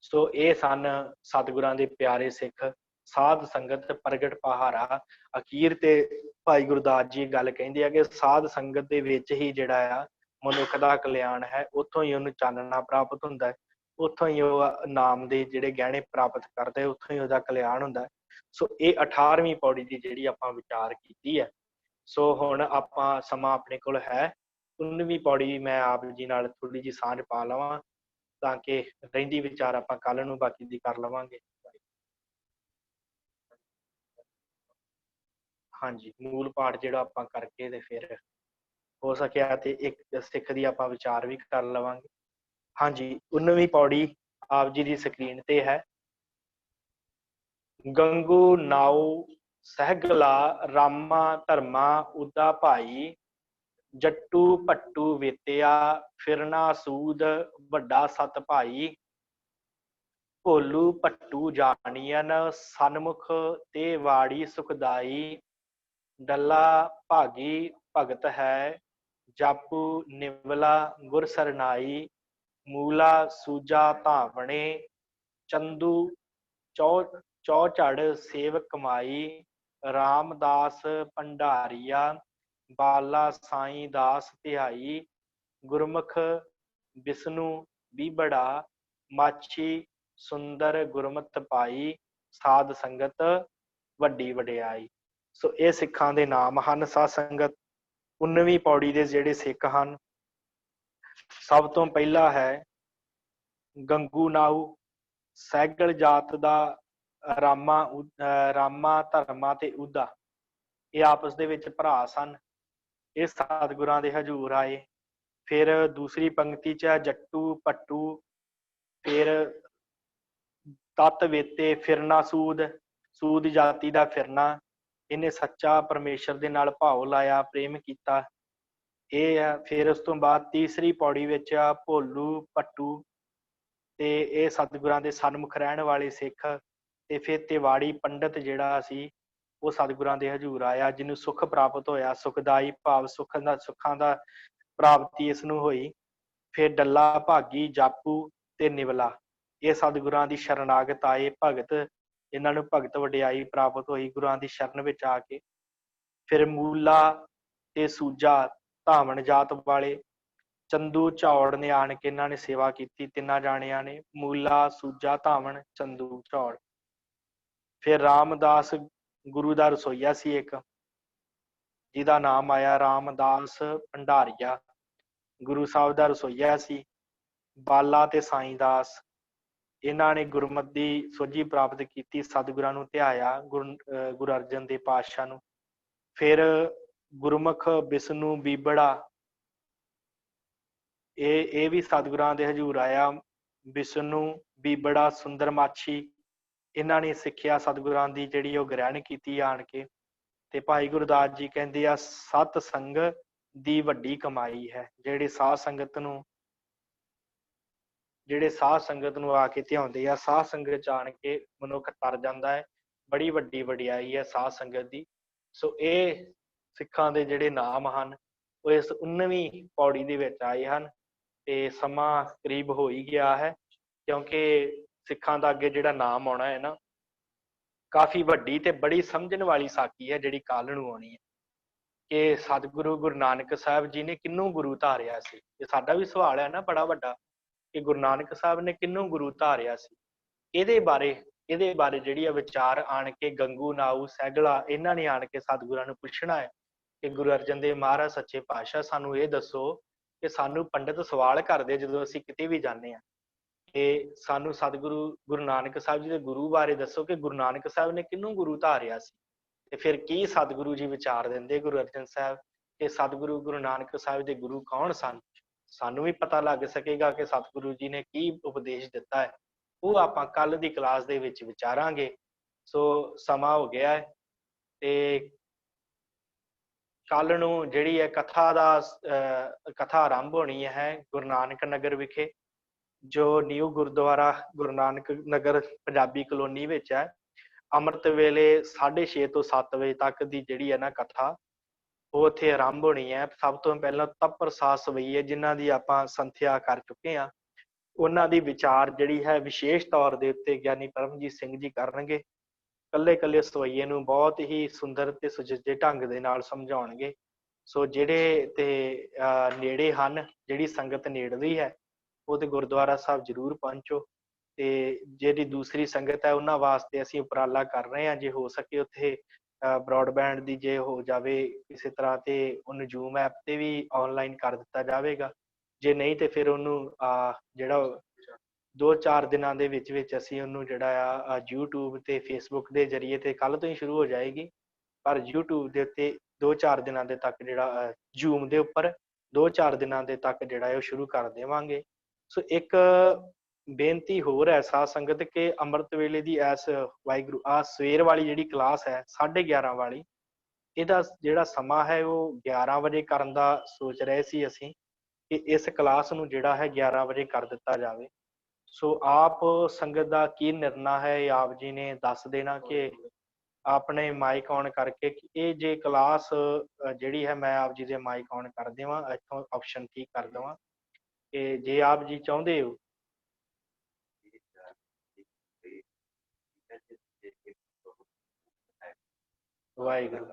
ਸੋ ਇਹ ਸਨ ਸਤਿਗੁਰਾਂ ਦੇ ਪਿਆਰੇ ਸਿੱਖ, ਸਾਧ ਸੰਗਤ ਪ੍ਰਗਟ ਪਹਾਰਾ। ਅਖੀਰ ਤੇ ਭਾਈ ਗੁਰਦਾਸ ਜੀ ਗੱਲ ਕਹਿੰਦੇ ਆ ਕਿ ਸਾਧ ਸੰਗਤ ਦੇ ਵਿੱਚ ਹੀ ਜਿਹੜਾ ਆ ਮਨੁੱਖ ਦਾ ਕਲਿਆਣ ਹੈ, ਉੱਥੋਂ ਹੀ ਉਹਨੂੰ ਚਾਨਣਾ ਪ੍ਰਾਪਤ ਹੁੰਦਾ ਹੈ, ਉੱਥੋਂ ਹੀ ਉਹ ਨਾਮ ਦੇ ਜਿਹੜੇ ਗਹਿਣੇ ਪ੍ਰਾਪਤ ਕਰਦਾ ਹੈ, ਉੱਥੋਂ ਹੀ ਉਹਦਾ ਕਲਿਆਣ ਹੁੰਦਾ ਹੈ। ਸੋ ਇਹ 18ਵੀਂ ਪੌੜੀ ਦੀ ਜਿਹੜੀ ਆਪਾਂ ਵਿਚਾਰ ਕੀਤੀ ਹੈ। ਸੋ ਹੁਣ ਆਪਾਂ ਸਮਾਂ ਆਪਣੇ ਕੋਲ ਹੈ, 19ਵੀਂ ਪੌੜੀ ਮੈਂ ਆਪ ਜੀ ਨਾਲ ਥੋੜੀ ਜਿਹੀ ਸਾਂਝ ਪਾ ਲਵਾਂ, ਤਾਂ ਕਿ ਰਹਿੰਦੀ ਵਿਚਾਰ ਆਪਾਂ ਕੱਲ ਨੂੰ ਬਾਕੀ ਦੀ ਕਰ ਲਵਾਂਗੇ। ਹਾਂਜੀ, ਮੂਲ ਪਾਠ ਜਿਹੜਾ ਆਪਾਂ ਕਰਕੇ ਤੇ ਫਿਰ ਹੋ ਸਕਿਆ ਤੇ ਇੱਕ ਸਿੱਖ ਦੀ ਆਪਾਂ ਵਿਚਾਰ ਵੀ ਕਰ ਲਵਾਂਗੇ। ਹਾਂਜੀ, 19ਵੀਂ ਪੌੜੀ ਆਪ ਜੀ ਦੀ ਸਕਰੀਨ ਤੇ ਹੈ। ਗੰਗੂ ਨਾਉ ਸਹਿਗਲਾ ਰਾਮਾ ਧਰਮਾ ਉਦਾ ਭਾਈ, ਜੱਟੂ ਭੱਟੂ ਵੇਤਿਆ ਫਿਰਨਾ ਸੂਦ ਵੱਡਾ ਸਤ ਭਾਈ, ਭੋਲੂ ਭੱਟੂ ਜਾਣੀਅਨ ਸਨਮੁਖ ਤੇ ਵਾੜੀ ਸੁਖਦਾਈ, ਡੱਲਾ ਭਾਗੀ ਭਗਤ ਹੈ ਜਾਪੂ ਨਿਵਲਾ ਗੁਰ ਸਰਨਾਈ, ਮੂਲਾ ਸੂਜਾ ਧਾਵਣੇ ਚੰਦੂ ਚੌ ਝੜ ਸੇਵ ਕਮਾਈ, ਰਾਮਦਾਸ ਭੰਡਾਰੀਆ ਬਾਲਾ ਸਾਈਂ ਦਾਸ ਧਿਆਈ, ਗੁਰਮੁਖ ਵਿਸ਼ਨੂੰ ਬੀਬੜਾ ਮਾਛੀ ਸੁੰਦਰ ਗੁਰਮਤਿ ਪਾਈ, ਸਾਧ ਸੰਗਤ ਵੱਡੀ ਵਡਿਆਈ। ਸੋ ਇਹ ਸਿੱਖਾਂ ਦੇ ਨਾਮ ਹਨ। ਸਾਧ ਸੰਗਤ 19ਵੀਂ ਪੌੜੀ ਦੇ ਜਿਹੜੇ ਸਿੱਖ ਹਨ, ਸਭ ਤੋਂ ਪਹਿਲਾ ਹੈ ਗੰਗੂ ਨਾਊ, ਸਹਿਗਲ ਜਾਤ ਦਾ ਰਾਮਾ ਧਰਮਾ ਤੇ ਉਦਾ, ਇਹ ਆਪਸ ਦੇ ਵਿੱਚ ਭਰਾ ਸਨ। ਇਹ ਸਤਿਗੁਰਾਂ ਦੇ ਹਜ਼ੂਰ ਆਏ। ਫਿਰ ਦੂਸਰੀ ਪੰਕਤੀ ਚ ਹੈ ਜੱਟੂ ਪੱਟੂ, ਫਿਰ ਤਤ ਵੇਤੇ ਫਿਰਨਾ ਸੂਦ, ਸੂਦ ਜਾਤੀ ਦਾ ਫਿਰਨਾ, ਇਹਨੇ ਸੱਚਾ ਪਰਮੇਸ਼ਰ ਦੇ ਨਾਲ ਭਾਵ ਲਾਇਆ, ਪ੍ਰੇਮ ਕੀਤਾ। ਇਹ ਆ। ਫਿਰ ਉਸ ਤੋਂ ਬਾਅਦ ਤੀਸਰੀ ਪੌੜੀ ਵਿੱਚ ਆ ਭੋਲੂ ਭੱਟੂ, ਤੇ ਇਹ ਸਤਿਗੁਰਾਂ ਦੇ ਸਨਮੁਖ ਰਹਿਣ ਵਾਲੇ ਸਿੱਖ। ਤੇ ਫਿਰ ਤਿਵਾੜੀ ਪੰਡਤ ਜਿਹੜਾ ਸੀ ਉਹ ਸਤਿਗੁਰਾਂ ਦੇ ਹਜ਼ੂਰ ਆਇਆ, ਜਿਹਨੂੰ ਸੁੱਖ ਪ੍ਰਾਪਤ ਹੋਇਆ, ਸੁਖਦਾਈ ਭਾਵ ਸੁੱਖਾਂ ਦਾ ਪ੍ਰਾਪਤੀ ਇਸ ਨੂੰ ਹੋਈ। ਫਿਰ ਡੱਲਾ ਭਾਗੀ, ਜਾਪੂ ਤੇ ਨਿਵਲਾ, ਇਹ ਸਤਿਗੁਰਾਂ ਦੀ ਸ਼ਰਨਾਗਤ ਆਏ ਭਗਤ, ਇਹਨਾਂ ਨੂੰ ਭਗਤ ਵਡਿਆਈ ਪ੍ਰਾਪਤ ਹੋਈ ਗੁਰਾਂ ਦੀ ਸ਼ਰਨ ਵਿੱਚ ਆ ਕੇ। ਫਿਰ ਮੂਲਾ ਤੇ ਸੂਜਾ ਧਾਵਣ ਜਾਤ ਵਾਲੇ, ਚੰਦੂ ਚੌੜ ਨੇ ਆਣ ਕੇ ਇਹਨਾਂ ਨੇ ਸੇਵਾ ਕੀਤੀ, ਤਿੰਨਾਂ ਜਾਣਿਆਂ ਨੇ, ਮੂਲਾ, ਸੂਜਾ, ਧਾਵਣ, ਚੰਦੂ ਚੌੜ। ਫਿਰ ਰਾਮਦਾਸ ਗੁਰੂ ਦਾ ਰਸੋਈਆ ਸੀ ਇੱਕ, ਜਿਹਦਾ ਨਾਮ ਆਇਆ ਰਾਮਦਾਸ ਭੰਡਾਰੀਆ, ਗੁਰੂ ਸਾਹਿਬ ਦਾ ਰਸੋਈਆ ਸੀ। ਬਾਲਾ ਤੇ ਸਾਈਂ ਦਾਸ, ਇਹਨਾਂ ਨੇ ਗੁਰਮਤਿ ਦੀ ਸੋਝੀ ਪ੍ਰਾਪਤ ਕੀਤੀ, ਸਤਿਗੁਰਾਂ ਨੂੰ ਧਿਆਇਆ, ਗੁਰੂ ਅਰਜਨ ਦੇਵ ਪਾਤਸ਼ਾਹ ਨੂੰ। ਫਿਰ ਗੁਰਮੁਖ ਬਿਸ਼ਨੂ ਬੀਬੜਾ, ਇਹ ਵੀ ਸਤਿਗੁਰਾਂ ਦੇ ਹਜ਼ੂਰ ਆਇਆ। ਬਿਸ਼ਨੂ ਬੀਬੜਾ, ਸੁੰਦਰ ਮਾਛੀ, ਇਹਨਾਂ ਨੇ ਸਿੱਖਿਆ ਸਤਿਗੁਰਾਂ ਦੀ ਜਿਹੜੀ ਉਹ ਗ੍ਰਹਿਣ ਕੀਤੀ ਆਣ ਕੇ। ਤੇ ਭਾਈ ਗੁਰਦਾਸ ਜੀ ਕਹਿੰਦੇ ਆ, ਸਤ ਸੰਗ ਦੀ ਵੱਡੀ ਕਮਾਈ ਹੈ। ਜਿਹੜੇ ਸਾਧ ਸੰਗਤ ਨੂੰ ਆ ਕੇ ਧਿਆਉਂਦੇ ਆ, ਸਾਧ ਸੰਗਤ ਚ ਆਣ ਕੇ ਮਨੁੱਖ ਤਰ ਜਾਂਦਾ ਹੈ। ਬੜੀ ਵੱਡੀ ਵਡਿਆਈ ਹੈ ਸਾਧ ਸੰਗਤ ਦੀ। ਸੋ ਇਹ ਸਿੱਖਾਂ ਦੇ ਜਿਹੜੇ ਨਾਮ ਹਨ ਉਹ ਇਸ 19ਵੀਂ ਪੌੜੀ ਦੇ ਵਿੱਚ ਆਏ ਹਨ। ਤੇ ਸਮਾਂ ਕਰੀਬ ਹੋ ਹੀ ਗਿਆ ਹੈ, ਕਿਉਂਕਿ ਸਿੱਖਾਂ ਦਾ ਅੱਗੇ ਜਿਹੜਾ ਨਾਮ ਆਉਣਾ ਹੈ ਨਾ, ਕਾਫੀ ਵੱਡੀ ਤੇ ਬੜੀ ਸਮਝਣ ਵਾਲੀ ਸਾਖੀ ਹੈ ਜਿਹੜੀ ਕੱਲ ਨੂੰ ਆਉਣੀ ਹੈ, ਕਿ ਸਤਿਗੁਰੂ ਗੁਰੂ ਨਾਨਕ ਸਾਹਿਬ ਜੀ ਨੇ ਕਿਹਨੂੰ ਗੁਰੂ ਧਾਰਿਆ ਸੀ। ਇਹ ਸਾਡਾ ਵੀ ਸਵਾਲ ਹੈ ਨਾ ਬੜਾ ਵੱਡਾ, ਕਿ ਗੁਰੂ ਨਾਨਕ ਸਾਹਿਬ ਨੇ ਕਿਹਨੂੰ ਗੁਰੂ ਧਾਰਿਆ ਸੀ। ਇਹਦੇ ਬਾਰੇ ਜਿਹੜੀ ਆ ਵਿਚਾਰ ਆਣ ਕੇ ਗੰਗੂ ਨਾਊ ਸਹਿਗਲਾ, ਇਹਨਾਂ ਨੇ ਆਣ ਕੇ ਸਤਿਗੁਰਾਂ ਨੂੰ ਪੁੱਛਣਾ ਹੈ ਕਿ ਗੁਰੂ ਅਰਜਨ ਦੇਵ ਮਹਾਰਾਜ ਸੱਚੇ ਪਾਤਸ਼ਾਹ, ਸਾਨੂੰ ਇਹ ਦੱਸੋ ਕਿ ਸਾਨੂੰ ਪੰਡਿਤ ਸਵਾਲ ਕਰਦੇ ਜਦੋਂ ਅਸੀਂ ਕਿਤੇ ਵੀ ਜਾਂਦੇ ਹਾਂ, ਕਿ ਸਾਨੂੰ ਸਤਿਗੁਰੂ ਗੁਰੂ ਨਾਨਕ ਸਾਹਿਬ ਜੀ ਦੇ ਗੁਰੂ ਬਾਰੇ ਦੱਸੋ, ਕਿ ਗੁਰੂ ਨਾਨਕ ਸਾਹਿਬ ਨੇ ਕਿਹਨੂੰ ਗੁਰੂ ਧਾਰਿਆ ਸੀ। ਤੇ ਫਿਰ ਕੀ ਸਤਿਗੁਰੂ ਜੀ ਵਿਚਾਰ ਦਿੰਦੇ ਗੁਰੂ ਅਰਜਨ ਸਾਹਿਬ, ਕਿ ਸਤਿਗੁਰੂ ਗੁਰੂ ਨਾਨਕ ਸਾਹਿਬ ਦੇ ਗੁਰੂ ਕੌਣ ਸਨ। ਸਾਨੂੰ ਵੀ ਪਤਾ ਲੱਗ ਸਕੇਗਾ ਕਿ ਸਤਿਗੁਰੂ ਜੀ ਨੇ ਕੀ ਉਪਦੇਸ਼ ਦਿੱਤਾ ਹੈ। ਉਹ ਆਪਾਂ ਕੱਲ ਦੀ ਕਲਾਸ ਦੇ ਵਿੱਚ ਵਿਚਾਰਾਂਗੇ। ਸੋ ਸਮਾਂ ਹੋ ਗਿਆ ਹੈ, ਤੇ ਕੱਲ ਨੂੰ ਜਿਹੜੀ ਹੈ ਕਥਾ ਆਰੰਭ ਹੋਣੀ ਹੈ ਗੁਰੂ ਨਾਨਕ ਨਗਰ ਵਿਖੇ, ਜੋ ਨਿਊ ਗੁਰਦੁਆਰਾ ਗੁਰੂ ਨਾਨਕ ਨਗਰ ਪੰਜਾਬੀ ਕਲੋਨੀ ਵਿੱਚ ਹੈ। ਅੰਮ੍ਰਿਤ ਵੇਲੇ 6:30 ਤੋਂ 7 ਵਜੇ ਤੱਕ ਦੀ ਜਿਹੜੀ ਹੈ ਨਾ ਕਥਾ, ਉਹ ਉੱਥੇ ਆਰੰਭ ਹੋਣੀ ਹੈ। ਸਭ ਤੋਂ ਪਹਿਲਾਂ ਤਪ ਪ੍ਰਸਾਦ ਸਵਈਏ, ਜਿਨ੍ਹਾਂ ਦੀ ਆਪਾਂ ਸੰਥਿਆ ਕਰ ਚੁੱਕੇ ਹਾਂ, ਉਹਨਾਂ ਦੀ ਵਿਚਾਰ ਜਿਹੜੀ ਹੈ ਵਿਸ਼ੇਸ਼ ਤੌਰ ਦੇ ਉੱਤੇ ਗਿਆਨੀ ਪਰਮਜੀਤ ਸਿੰਘ ਜੀ ਕਰਨਗੇ। ਕੱਲੇ ਸਵਈਏ ਨੂੰ ਬਹੁਤ ਹੀ ਸੁੰਦਰ ਤੇ ਸੁਚੱਜੇ ਢੰਗ ਦੇ ਨਾਲ ਸਮਝਾਉਣਗੇ। ਸੋ ਜਿਹੜੇ ਤੇ ਨੇੜੇ ਹਨ, ਜਿਹੜੀ ਸੰਗਤ ਨੇੜਲੀ ਹੈ, ਉਹ ਤੇ ਗੁਰਦੁਆਰਾ ਸਾਹਿਬ ਜ਼ਰੂਰ ਪਹੁੰਚੋ। ਤੇ ਜਿਹੜੀ ਦੂਸਰੀ ਸੰਗਤ ਹੈ ਉਹਨਾਂ ਵਾਸਤੇ ਅਸੀਂ ਉਪਰਾਲਾ ਕਰ ਰਹੇ ਹਾਂ, ਜੇ ਹੋ ਸਕੇ ਉੱਥੇ ਬ੍ਰੌਡਬੈਂਡ ਦੀ ਜੇ ਹੋ ਜਾਵੇ ਕਿਸੇ ਤਰ੍ਹਾਂ, ਤੇ ਉਹਨੂੰ ਜ਼ੂਮ ਐਪ ਤੇ ਵੀ ਆਨਲਾਈਨ ਕਰ ਦਿੱਤਾ ਜਾਵੇਗਾ। ਜੇ ਨਹੀਂ ਤੇ ਫਿਰ ਉਹਨੂੰ ਜਿਹੜਾ 2-4 ਦਿਨਾਂ ਦੇ ਵਿੱਚ ਅਸੀਂ ਉਹਨੂੰ ਜਿਹੜਾ ਆ YouTube ਤੇ Facebook ਦੇ ਜ਼ਰੀਏ, ਤੇ ਕੱਲ ਤੋਂ ਹੀ ਸ਼ੁਰੂ ਹੋ ਜਾਏਗੀ, ਪਰ YouTube ਦੇ ਉੱਤੇ 2-4 ਦਿਨਾਂ ਦੇ ਤੱਕ ਜਿਹੜਾ ਜ਼ੂਮ ਦੇ ਉੱਪਰ 2-4 ਦਿਨਾਂ ਦੇ ਤੱਕ ਜਿਹੜਾ ਹੈ ਉਹ ਸ਼ੁਰੂ ਕਰ ਦੇਵਾਂਗੇ। ਸੋ ਇੱਕ ਬੇਨਤੀ ਹੋਰ ਹੈ ਸਾਧ ਸੰਗਤ, ਕਿ ਅੰਮ੍ਰਿਤ ਵੇਲੇ ਦੀ ਵਾਹਿਗੁਰੂ ਸਵੇਰ ਵਾਲੀ ਜਿਹੜੀ ਕਲਾਸ ਹੈ 11:30 ਵਾਲੀ, ਇਹਦਾ ਜਿਹੜਾ ਸਮਾਂ ਹੈ ਉਹ 11 ਵਜੇ ਕਰਨ ਦਾ ਸੋਚ ਰਹੇ ਸੀ ਅਸੀਂ, ਕਿ ਇਸ ਕਲਾਸ ਨੂੰ ਜਿਹੜਾ ਹੈ 11 ਵਜੇ ਕਰ ਦਿੱਤਾ ਜਾਵੇ। ਸੋ ਆਪ ਸੰਗਤ ਦਾ ਕੀ ਨਿਰਣਾ ਹੈ, ਆਪ ਜੀ ਨੇ ਦੱਸ ਦੇਣਾ, ਕਿ ਆਪਣੇ ਮਾਈਕ ਔਨ ਕਰਕੇ, ਕਿ ਇਹ ਜੇ ਕਲਾਸ ਜਿਹੜੀ ਹੈ ਮੈਂ ਆਪ ਜੀ ਦੇ ਮਾਈਕ ਔਨ ਕਰ ਦੇਵਾਂ, ਇੱਥੋਂ ਆਪਸ਼ਨ ਠੀਕ ਕਰ ਦੇਵਾਂ, ਕਿ ਜੇ ਆਪ ਜੀ ਚਾਹੁੰਦੇ ਹੋ। ਵਾਹਿਗੁਰੂ,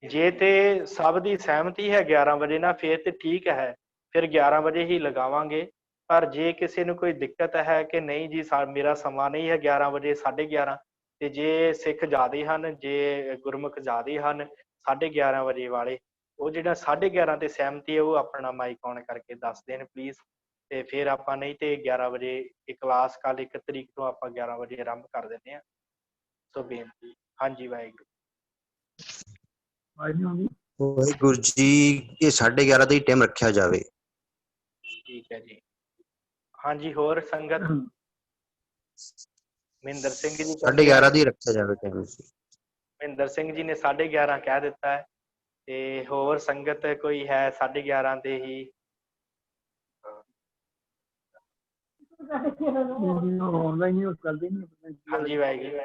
ਜੇ ਤੇ ਸਭ ਦੀ ਸਹਿਮਤੀ ਹੈ 11 ਵਜੇ ਨਾਲ, ਫਿਰ ਤੇ ਠੀਕ ਹੈ, ਫਿਰ 11 ਵਜੇ ਹੀ ਲਗਾਵਾਂਗੇ। ਪਰ ਜੇ ਕਿਸੇ ਨੂੰ ਕੋਈ ਦਿੱਕਤ ਹੈ ਕਿ ਨਹੀਂ ਜੀ ਮੇਰਾ ਸਮਾਂ ਨਹੀਂ ਹੈ 11 ਵਜੇ, 11:30, ਤੇ ਜੇ ਸਿੱਖ ਜ਼ਿਆਦੇ ਹਨ, ਜੇ ਗੁਰਮੁਖ ਜ਼ਿਆਦੇ ਹਨ 11:30 ਵਜੇ ਵਾਲੇ, ਉਹ ਜਿਹੜਾ 11:30 ਤੇ ਸਹਿਮਤੀ ਹੈ ਉਹ ਆਪਣਾ ਮਾਈਕ ਔਨ ਕਰਕੇ ਦੱਸ ਦੇਣ ਪਲੀਜ਼। ਤੇ ਫਿਰ ਆਪਾਂ ਨਹੀਂ ਤੇ 11 ਵਜੇ ਇਹ ਕਲਾਸ ਕੱਲ 1 ਤਰੀਕ ਤੋਂ ਆਪਾਂ 11 ਵਜੇ ਆਰੰਭ ਕਰ ਦਿੰਦੇ ਹਾਂ। ਸੋ ਬੇਨਤੀ। ਹਾਂਜੀ ਵਾਹਿਗੁਰੂ। ਵਾਹਿਗੁਰੂ ਜੀ, ਇਹ 11:30 ਦਾ ਹੀ ਟਾਈਮ ਰੱਖਿਆ ਜਾਵੇ। ਠੀਕ ਹੈ ਜੀ। ਹਾਂਜੀ ਹੋਰ ਸੰਗਤ? ਮਹਿੰਦਰ ਸਿੰਘ ਜੀ 11:30 ਦਾ ਹੀ ਰੱਖਿਆ ਜਾਵੇ ਟਾਈਮ। ਮਹਿੰਦਰ ਸਿੰਘ ਜੀ ਨੇ 11:30 ਕਹਿ ਦਿੱਤਾ ਹੈ ਤੇ ਹੋਰ ਸੰਗਤ ਕੋਈ ਹੈ 11:30 ਦੇ ਹੀ? ਆਨਲਾਈਨ ਹੀ ਕਰਦੇ ਨਹੀਂ। ਹਾਂਜੀ ਵਾਹਿਗੁਰੂ।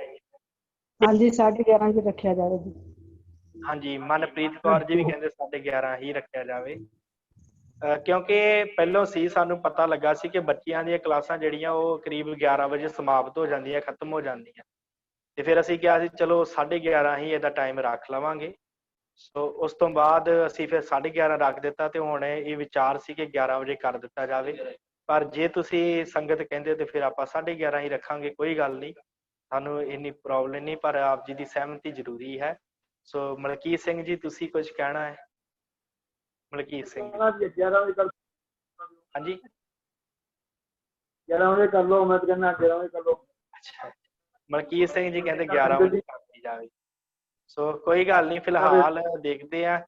ਹਾਂਜੀ 11:30 ਚ ਰੱਖਿਆ ਜਾਵੇ ਜੀ। ਹਾਂਜੀ ਮਨਪ੍ਰੀਤ ਕੌਰ ਜੀ ਵੀ ਕਹਿੰਦੇ 11:30 ਹੀ ਰੱਖਿਆ ਜਾਵੇ, ਕਿਉਂਕਿ ਪਹਿਲੋਂ ਸੀ ਸਾਨੂੰ ਪਤਾ ਲੱਗਾ ਸੀ ਕਿ ਬੱਚਿਆਂ ਦੀਆਂ ਕਲਾਸਾਂ ਜਿਹੜੀਆਂ ਉਹ ਕਰੀਬ 11 ਵਜੇ ਸਮਾਪਤ ਹੋ ਜਾਂਦੀਆਂ, ਖਤਮ ਹੋ ਜਾਂਦੀਆਂ, ਤੇ ਫਿਰ ਅਸੀਂ ਕਿਹਾ ਸੀ ਚਲੋ 11:30 ਹੀ ਇਹਦਾ ਟਾਈਮ ਰੱਖ ਲਵਾਂਗੇ। ਸੋ ਉਸ ਤੋਂ ਬਾਅਦ ਅਸੀਂ ਫਿਰ 11:30 ਰੱਖ ਦਿੱਤਾ ਤੇ ਹੁਣ ਇਹ ਵਿਚਾਰ ਸੀ ਕਿ 11 ਵਜੇ ਕਰ ਦਿੱਤਾ ਜਾਵੇ, ਪਰ ਜੇ ਤੁਸੀਂ ਸੰਗਤ ਕਹਿੰਦੇ ਤੇ ਫਿਰ ਆਪਾਂ 11:30 ਹੀ ਰੱਖਾਂਗੇ, ਕੋਈ ਗੱਲ ਨਹੀਂ, ਸਾਨੂੰ ਇੰਨੀ ਪ੍ਰੋਬਲਮ ਨਹੀਂ, ਪਰ ਆਪ ਜੀ ਦੀ ਸਹਿਮਤੀ ਜ਼ਰੂਰੀ ਹੈ। ਸੋ ਮਲਕੀਤ ਸਿੰਘ ਜੀ ਤੁਸੀਂ ਕੁਝ ਕਹਿਣਾ ਹੈ? ਮਲਕੀਤ ਸਿੰਘ ਹਾਂਜੀ 11 ਵਜੇ ਕਰ 11 ਵਜੇ ਕਰ ਲਓ, ਮੈਂ ਤਾਂ ਕਹਿੰਦਾ 11 ਵਜੇ ਕਰ ਲਓ। ਅੱਛਾ ਮਲਕੀਤ ਸਿੰਘ ਜੀ ਕਹਿੰਦੇ 11 ਵਜੇ ਕਰਤੀ ਜਾਵੇ। ਸੋ ਕੋਈ ਗੱਲ ਨਹੀਂ, ਫਿਲਹਾਲ ਦੇਖਦੇ ਆ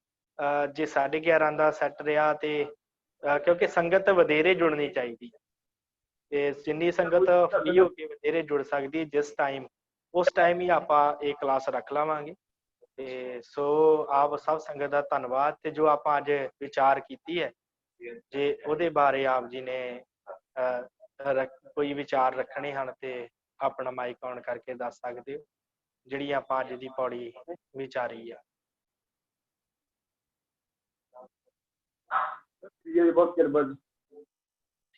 ਜੇ 11:30 ਦਾ ਸੈੱਟ ਰਿਹਾ ਤੇ ਕਿਉਂਕਿ ਸੰਗਤ ਵਧੇਰੇ ਜੁੜਨੀ ਚਾਹੀਦੀ ਹੈ ਤੇ ਜਿੰਨੀ ਸੰਗਤ ਫ੍ਰੀ ਹੋ ਕੇ ਵਧੇਰੇ ਜੁੜ ਸਕਦੀ ਜਿਸ ਟਾਈਮ, ਉਸ ਟਾਈਮ ਹੀ ਆਪਾਂ ਇਹ ਕਲਾਸ ਰੱਖ ਲਵਾਂਗੇ। ਤੇ ਸੋ ਆਪ ਸਭ ਸੰਗਤ ਦਾ ਧੰਨਵਾਦ। ਤੇ ਜੋ ਆਪਾਂ ਅੱਜ ਵਿਚਾਰ ਕੀਤੀ ਹੈ, ਜੇ ਉਹਦੇ ਬਾਰੇ ਆਪ ਜੀ ਨੇ ਕੋਈ ਵਿਚਾਰ ਰੱਖਣੇ ਹਨ ਤੇ ਆਪਣਾ ਮਾਈਕ ਔਨ ਕਰਕੇ ਦੱਸ ਸਕਦੇ ਹੋ, ਜਿਹੜੀ ਆਪਾਂ ਅੱਜ ਦੀ ਪੌੜੀ ਵਿਚਾਰੀ ਆ। ਬਹੁਤ ਕਿਰਪਾ ਜੀ।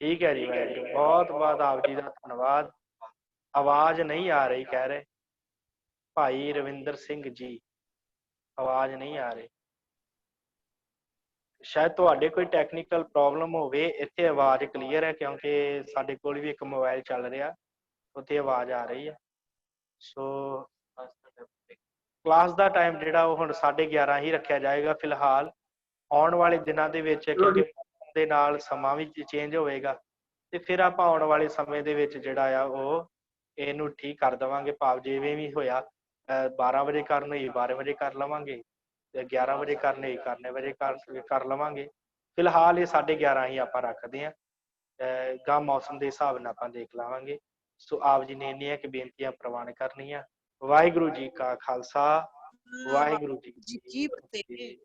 ਠੀਕ ਹੈ ਜੀ ਵਾਹਿਗੁਰੂ, ਬਹੁਤ ਬਹੁਤ ਆਪ ਜੀ ਦਾ ਧੰਨਵਾਦ। ਆਵਾਜ਼ ਨਹੀਂ ਆ ਰਹੀ ਕਹਿ ਰਹੇ ਭਾਈ ਰਵਿੰਦਰ ਸਿੰਘ ਜੀ, ਆਵਾਜ਼ ਨਹੀਂ ਆ ਰਹੀ, ਸ਼ਾਇਦ ਤੁਹਾਡੇ ਕੋਈ ਟੈਕਨੀਕਲ ਪ੍ਰੋਬਲਮ ਹੋਵੇ। ਇੱਥੇ ਆਵਾਜ਼ ਕਲੀਅਰ ਹੈ ਕਿਉਂਕਿ ਸਾਡੇ ਕੋਲ ਵੀ ਇੱਕ ਮੋਬਾਈਲ ਚੱਲ ਰਿਹਾ, ਉੱਥੇ ਆਵਾਜ਼ ਆ ਰਹੀ ਹੈ। ਸੋ ਕਲਾਸ ਦਾ ਟਾਈਮ ਜਿਹੜਾ ਉਹ ਹੁਣ 11:30 ਹੀ ਰੱਖਿਆ ਜਾਏਗਾ ਫਿਲਹਾਲ। ਆਉਣ ਵਾਲੇ ਦਿਨਾਂ ਦੇ ਵਿੱਚ ਕਿਉਂਕਿ ਮੌਸਮ ਦੇ ਨਾਲ ਸਮਾਂ ਵੀ ਚੇਂਜ ਹੋਵੇਗਾ ਤੇ ਫਿਰ ਆਪਾਂ ਆਉਣ ਵਾਲੇ ਸਮੇਂ ਦੇ ਵਿੱਚ ਜਿਹੜਾ ਆ ਉਹ ਇਹਨੂੰ ਠੀਕ ਕਰ ਦੇਵਾਂਗੇ, ਭਾਵ ਜਿਵੇਂ ਵੀ ਹੋਇਆ 12 ਵਜੇ ਕਰਨ ਹੋਈ 12 ਵਜੇ ਕਰ ਲਵਾਂਗੇ, 11 ਵਜੇ ਕਰਨੇ 11 ਵਜੇ ਕਰ ਲਵਾਂਗੇ। ਫਿਲਹਾਲ ਇਹ 11:30 ਹੀ ਆਪਾਂ ਰੱਖਦੇ ਹਾਂ, ਗਾਂ ਮੌਸਮ ਦੇ ਹਿਸਾਬ ਨਾਲ ਆਪਾਂ ਦੇਖ ਲਵਾਂਗੇ। ਸੋ ਆਪ ਜੀ ਨੇ ਇੰਨੀਆਂ ਕਿ ਬੇਨਤੀਆਂ ਪ੍ਰਵਾਨ ਕਰਨੀਆਂ। ਵਾਹਿਗੁਰੂ ਜੀ ਕਾ ਖਾਲਸਾ, ਵਾਹਿਗੁਰੂ ਜੀ ਕੀ ਫਤਿਹ।